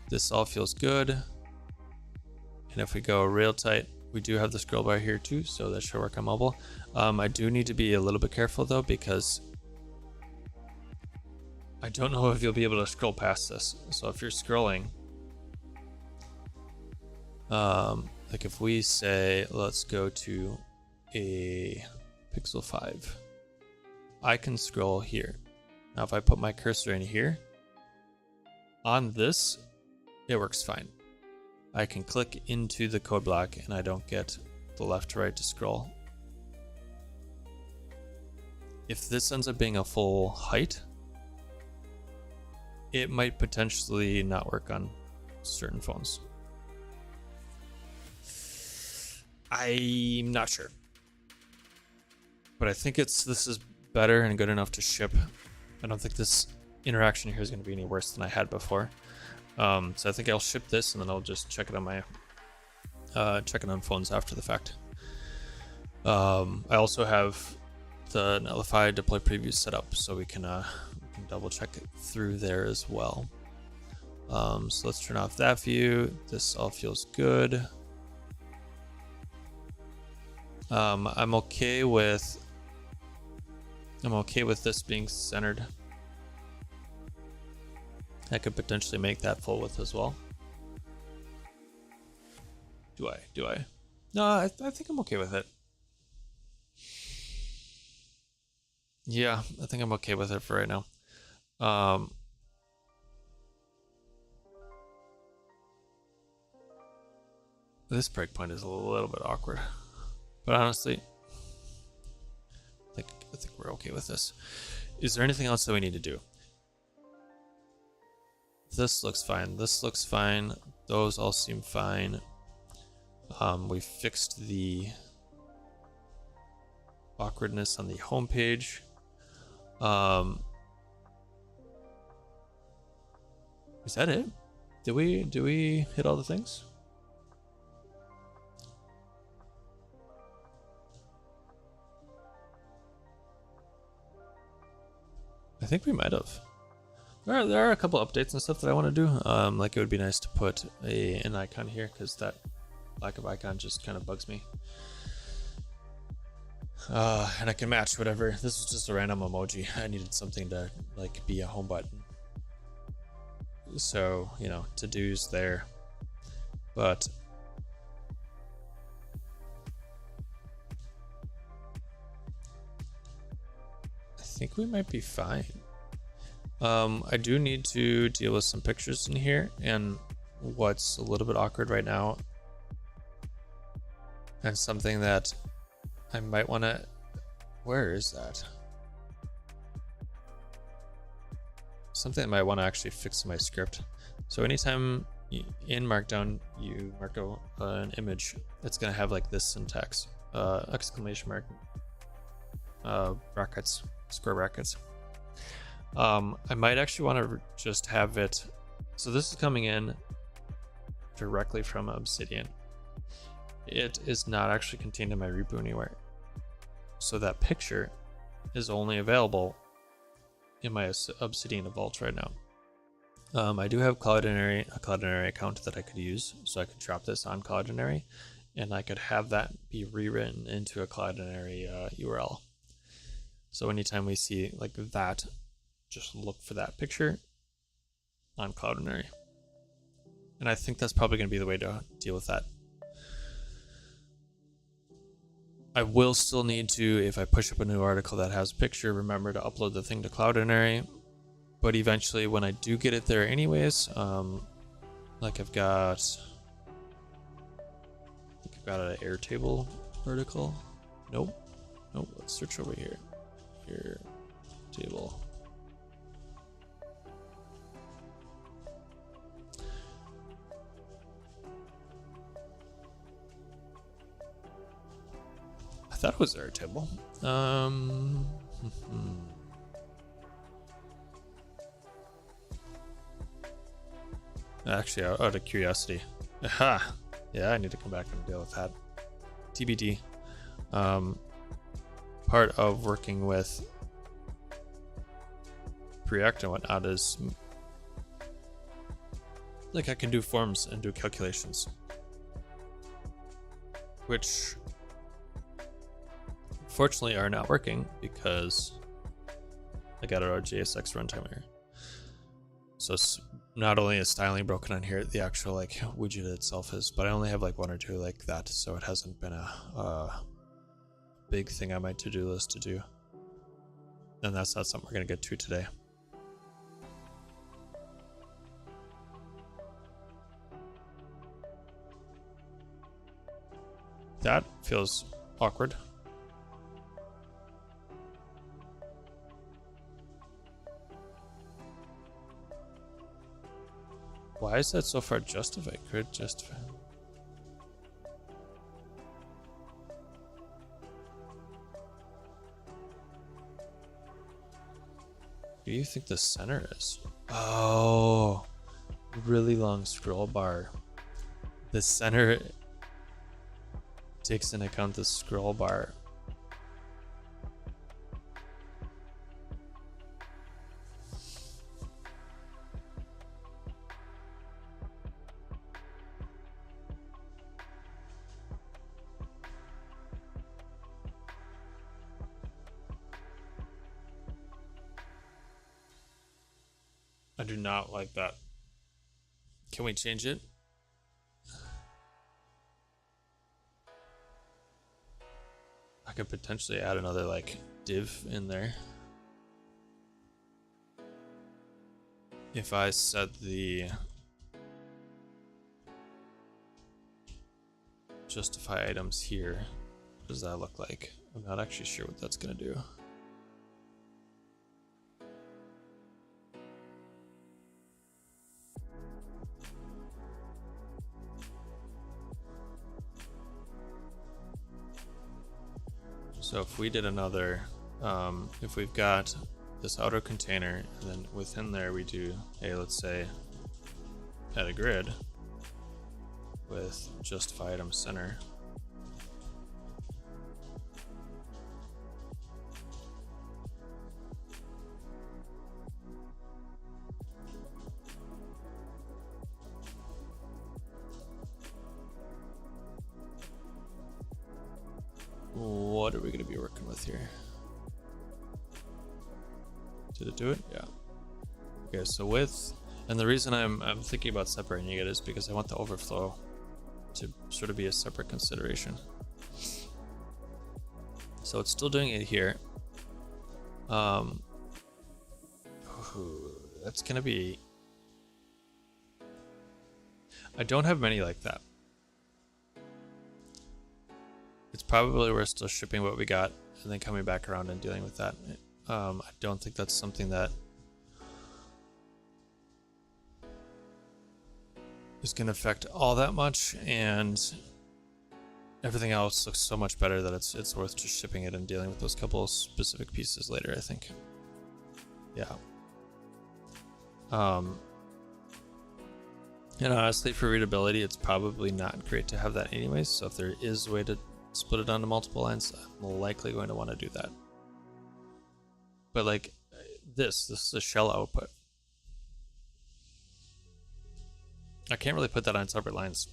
This all feels good, and if we go real tight, we do have the scroll bar here too, so that should work on mobile. I do need to be a little bit careful though, because I don't know if you'll be able to scroll past this. So if you're scrolling, like if we say, let's go to a pixel 5, I can scroll here. Now if I put my cursor in here, on this, it works fine. I can click into the code block and I don't get the left to right to scroll. If this ends up being a full height, it might potentially not work on certain phones. I'm not sure, but I think this is better and good enough to ship. I don't think this interaction here is going to be any worse than I had before. So I think I'll ship this and then I'll just check it on my check it on phones after the fact. I also have the Netlify deploy preview set up, so we can double check it through there as well. So let's turn off that view. This all feels good. I'm okay with this being centered. I could potentially make that full width as well. Do I? No, I think I'm okay with it. Yeah, I think I'm okay with it for right now. This breakpoint is a little bit awkward, but honestly, I think we're okay with this. Is there anything else that we need to do? This looks fine. This looks fine. Those all seem fine. We fixed the awkwardness on the home page. Is that it? Did we hit all the things? I think we might have. There are a couple updates and stuff that I want to do. Like it would be nice to put an icon here, because that lack of icon just kind of bugs me. And I can match whatever. This was just a random emoji. I needed something to like be a home button. So, you know, to-dos there. But I think we might be fine. I do need to deal with some pictures in here, and what's a little bit awkward right now, and something that I might want to... Where is that? Something I might want to actually fix in my script. So anytime in Markdown you mark an image, it's going to have like this syntax, exclamation mark, brackets, square brackets. I might actually want to just have it, so this is coming in directly from Obsidian. It is not actually contained in my repo anywhere. So that picture is only available in my Obsidian vault right now. I do have a Cloudinary account that I could use, so I could drop this on Cloudinary and I could have that be rewritten into a Cloudinary URL. So anytime we see like that, just look for that picture on Cloudinary. And I think that's probably going to be the way to deal with that. I will still need to, if I push up a new article that has a picture, remember to upload the thing to Cloudinary. But eventually, when I do get it there anyways, like I've got an Airtable article. Nope. Let's search over here. Airtable. I thought it was Airtable. Actually, out of curiosity. Aha! Yeah, I need to come back and deal with that. TBD. Part of working with Preact and whatnot is like I can do forms and do calculations, which fortunately are not working because I got a JSX runtime error. So it's not only is styling broken on here, the actual like widget itself is, but I only have like one or two like that, so it hasn't been a big thing on my to-do list to do. And that's not something we're gonna get to today. That feels awkward. Why is that so far justified? Could justify. What do you think the center is? Oh, really long scroll bar. The center takes into account the scroll bar. I do not like that. Can we change it? I could potentially add another like div in there. If I set the justify items here, what does that look like? I'm not actually sure what that's gonna do. So if we did another, if we've got this outer container, and then within there we do a, let's say, add a grid with justify item center. What are we going to be working with here? Did it do it? Yeah. Okay, so width, and the reason I'm thinking about separating it is because I want the overflow to sort of be a separate consideration. So it's still doing it here. That's going to be... I don't have many like that. It's probably we're still shipping what we got and then coming back around and dealing with that. I don't think that's something that is going to affect all that much, and everything else looks so much better that it's worth just shipping it and dealing with those couple of specific pieces later, I think. Yeah. And honestly, for readability, it's probably not great to have that anyways, so if there is a way to split it onto multiple lines, I'm likely going to want to do that. But like this is a shell output. I can't really put that on separate lines.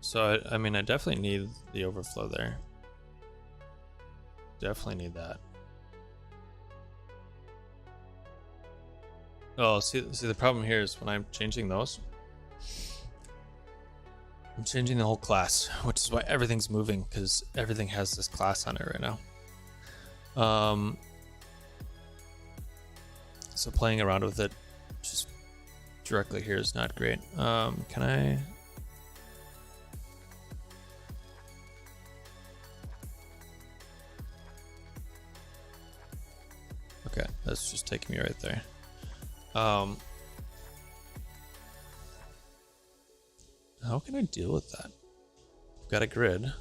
So I mean, I definitely need the overflow there. Definitely need that. Oh, see, the problem here is when I'm changing those, I'm changing the whole class, which is why everything's moving, because everything has this class on it right now. So playing around with it just directly here is not great. Can I? Okay, that's just taking me right there. How can I deal with that? We've got a grid,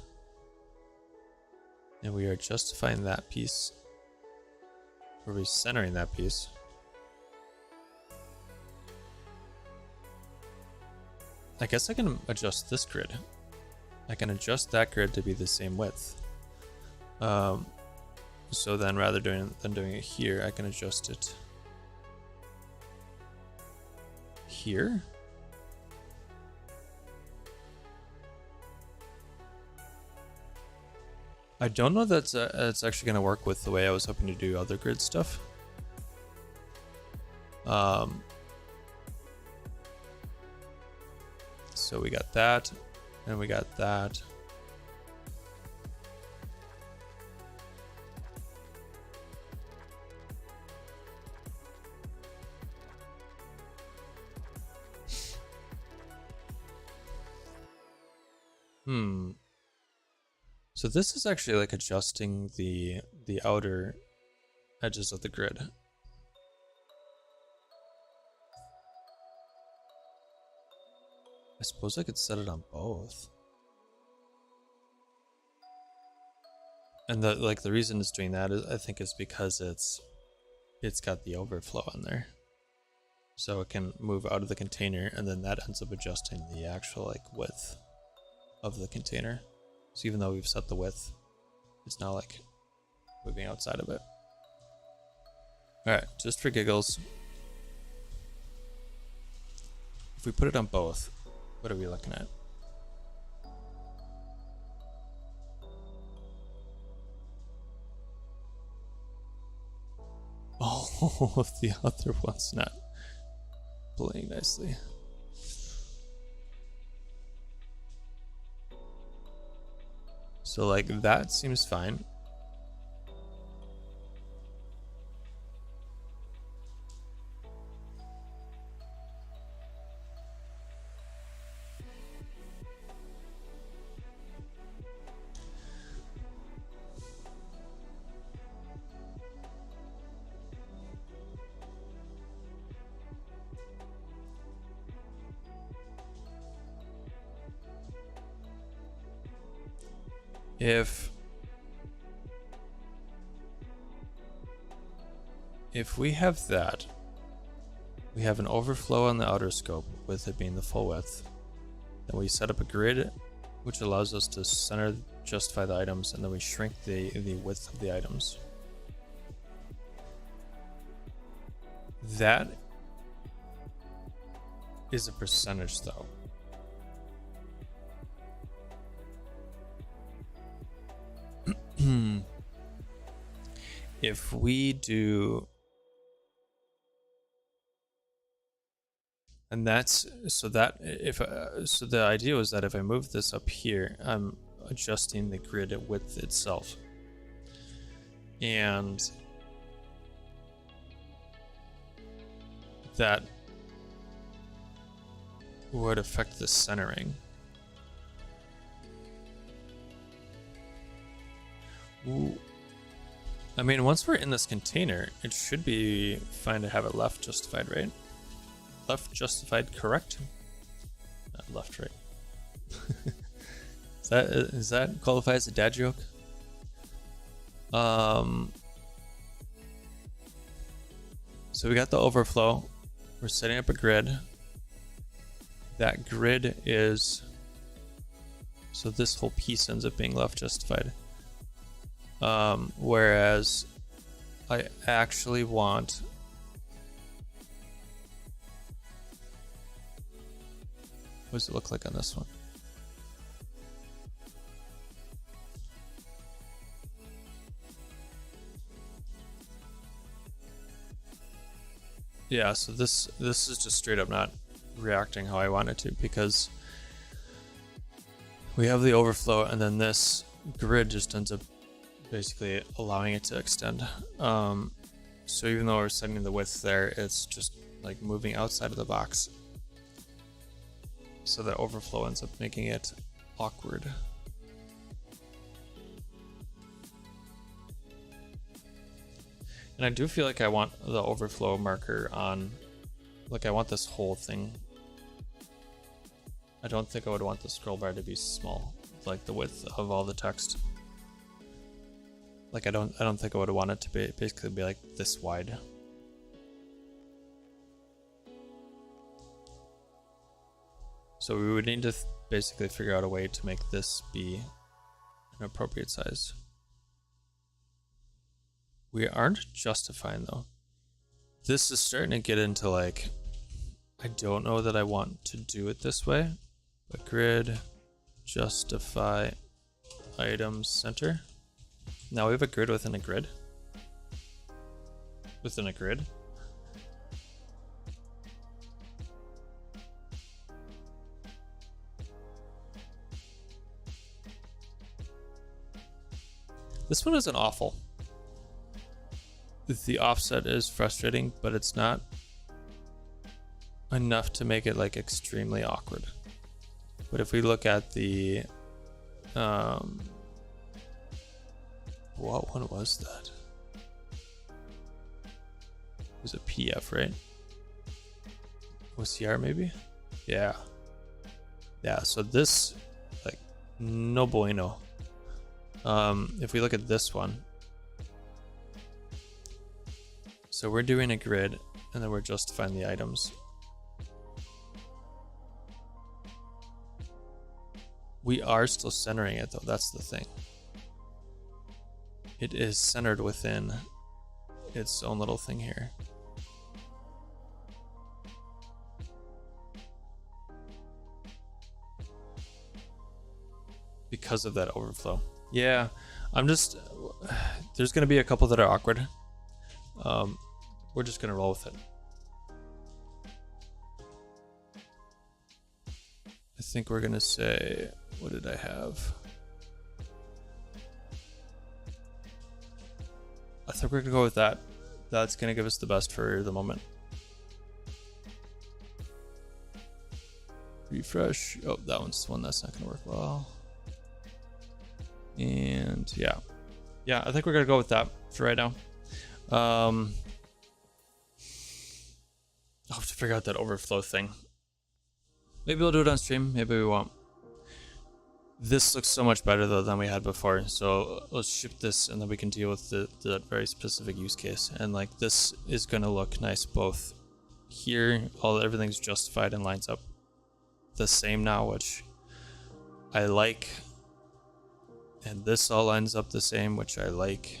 and we are justifying that piece. Or are we centering that piece? I guess I can adjust this grid. I can adjust that grid to be the same width. So then rather than doing it here, I can adjust it here. I don't know that's it's actually going to work with the way I was hoping to do other grid stuff. So we got that, and we got that. So this is actually like adjusting the outer edges of the grid. I suppose I could set it on both. And the reason it's doing that is, I think, is because it's got the overflow on there. So it can move out of the container, and then that ends up adjusting the actual like width of the container. So even though we've set the width, it's now like moving outside of it. Alright, just for giggles, if we put it on both, what are we looking at? Oh, the other one's not playing nicely. So like that seems fine. If we have that, we have an overflow on the outer scope with it being the full width. Then we set up a grid which allows us to center, justify the items, and then we shrink the width of the items. That is a percentage though. If we do, and that's so that if so the idea was that if I move this up here, I'm adjusting the grid width itself, and that would affect the centering. Ooh. I mean, once we're in this container, it should be fine to have it left justified, right? Left justified, correct? Not left, right. Is that qualify as a dad joke? So we got the overflow. We're setting up a grid. That grid is, so this whole piece ends up being left justified. Whereas I actually want what does it look like on this one? Yeah, so this is just straight up not reacting how I want it to, because we have the overflow and then this grid just ends up basically allowing it to extend. So even though we're setting the width there, it's just like moving outside of the box. So the overflow ends up making it awkward. And I do feel like I want the overflow marker on, like I want this whole thing. I don't think I would want the scroll bar to be small, like the width of all the text. Like I don't think I would want it to be basically be like this wide. So we would need to basically figure out a way to make this be an appropriate size. We aren't justifying though. This is starting to get into like, I don't know that I want to do it this way, but grid, justify, items, center. Now we have a grid within a grid. Within a grid. This one isn't awful. The offset is frustrating, but it's not enough to make it like extremely awkward. But if we look at the what one was that? It was a PF, right? OCR maybe? Yeah. Yeah, so this, like, no bueno. If we look at this one, so we're doing a grid and then we're justifying the items. We are still centering it though, that's the thing. It is centered within its own little thing here. Because of that overflow. Yeah, there's gonna be a couple that are awkward. We're just gonna roll with it. I think we're gonna say, what did I have? I think we're gonna go with that. That's gonna give us the best for the moment. Refresh. Oh, that one's the one that's not gonna work well. And yeah, I think we're gonna go with that for right now. I'll have to figure out that overflow thing. Maybe we'll do it on stream, maybe we won't. This looks so much better though than we had before, so let's ship this and then we can deal with the very specific use case. And like this is gonna look nice both here, everything's justified and lines up the same now, which I like. And this all lines up the same, which I like.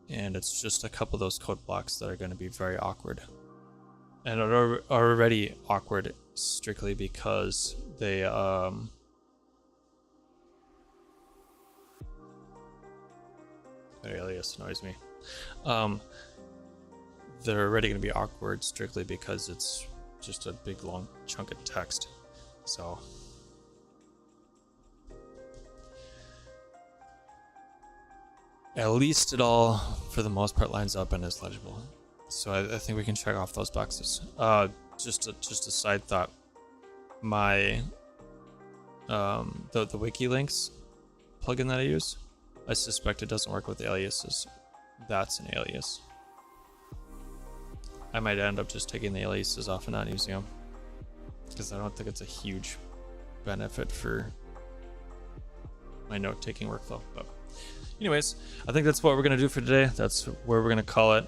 And it's just a couple of those code blocks that are going to be very awkward. And are already awkward strictly because they that alias annoys me. They're already going to be awkward strictly because it's just a big long chunk of text. So at least it all, for the most part, lines up and is legible. So I think we can check off those boxes. Just a side thought. My the wiki links plugin that I use, I suspect it doesn't work with aliases. That's an alias. I might end up just taking the aliases off and not using them, because I don't think it's a huge benefit for my note-taking workflow. But anyways, I think that's what we're going to do for today. That's where we're going to call it.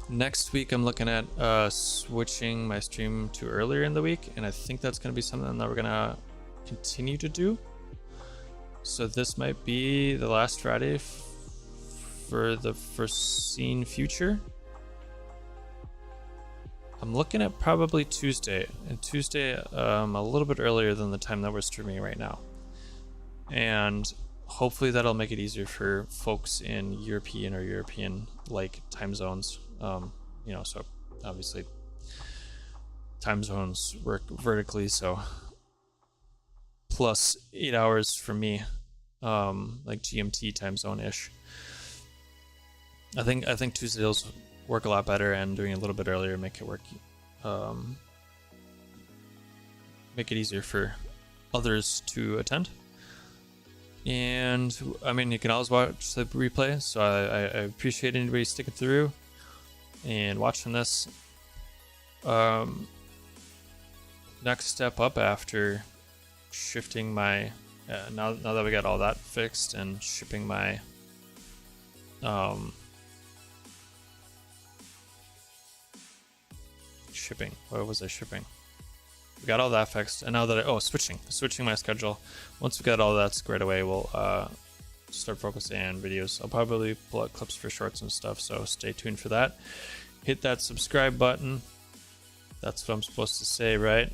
Next week, I'm looking at switching my stream to earlier in the week, and I think that's going to be something that we're going to continue to do. So this might be the last Friday for the foreseen future. I'm looking at probably Tuesday, and Tuesday a little bit earlier than the time that we're streaming right now. And hopefully that'll make it easier for folks in European or European-like time zones. So obviously time zones work vertically, so plus 8 hours for me, like GMT time zone ish. I think Tuesdays work a lot better, and doing it a little bit earlier make it work, make it easier for others to attend. And I mean, you can always watch the replay, so I appreciate anybody sticking through and watching this. Next step up after shifting my now that we got all that fixed and shipping my what was I shipping? We got all that fixed, and now that switching my schedule. Once we got all that squared away, we'll start focusing on videos. I'll probably pull out clips for shorts and stuff, so stay tuned for that. Hit that subscribe button. That's what I'm supposed to say, right?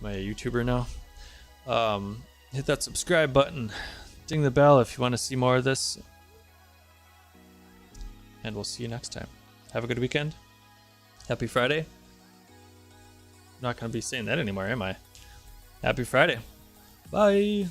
Am I a YouTuber now? Hit that subscribe button. Ding the bell if you want to see more of this. And we'll see you next time. Have a good weekend. Happy Friday. I'm not going to be saying that anymore, am I? Happy Friday. Bye.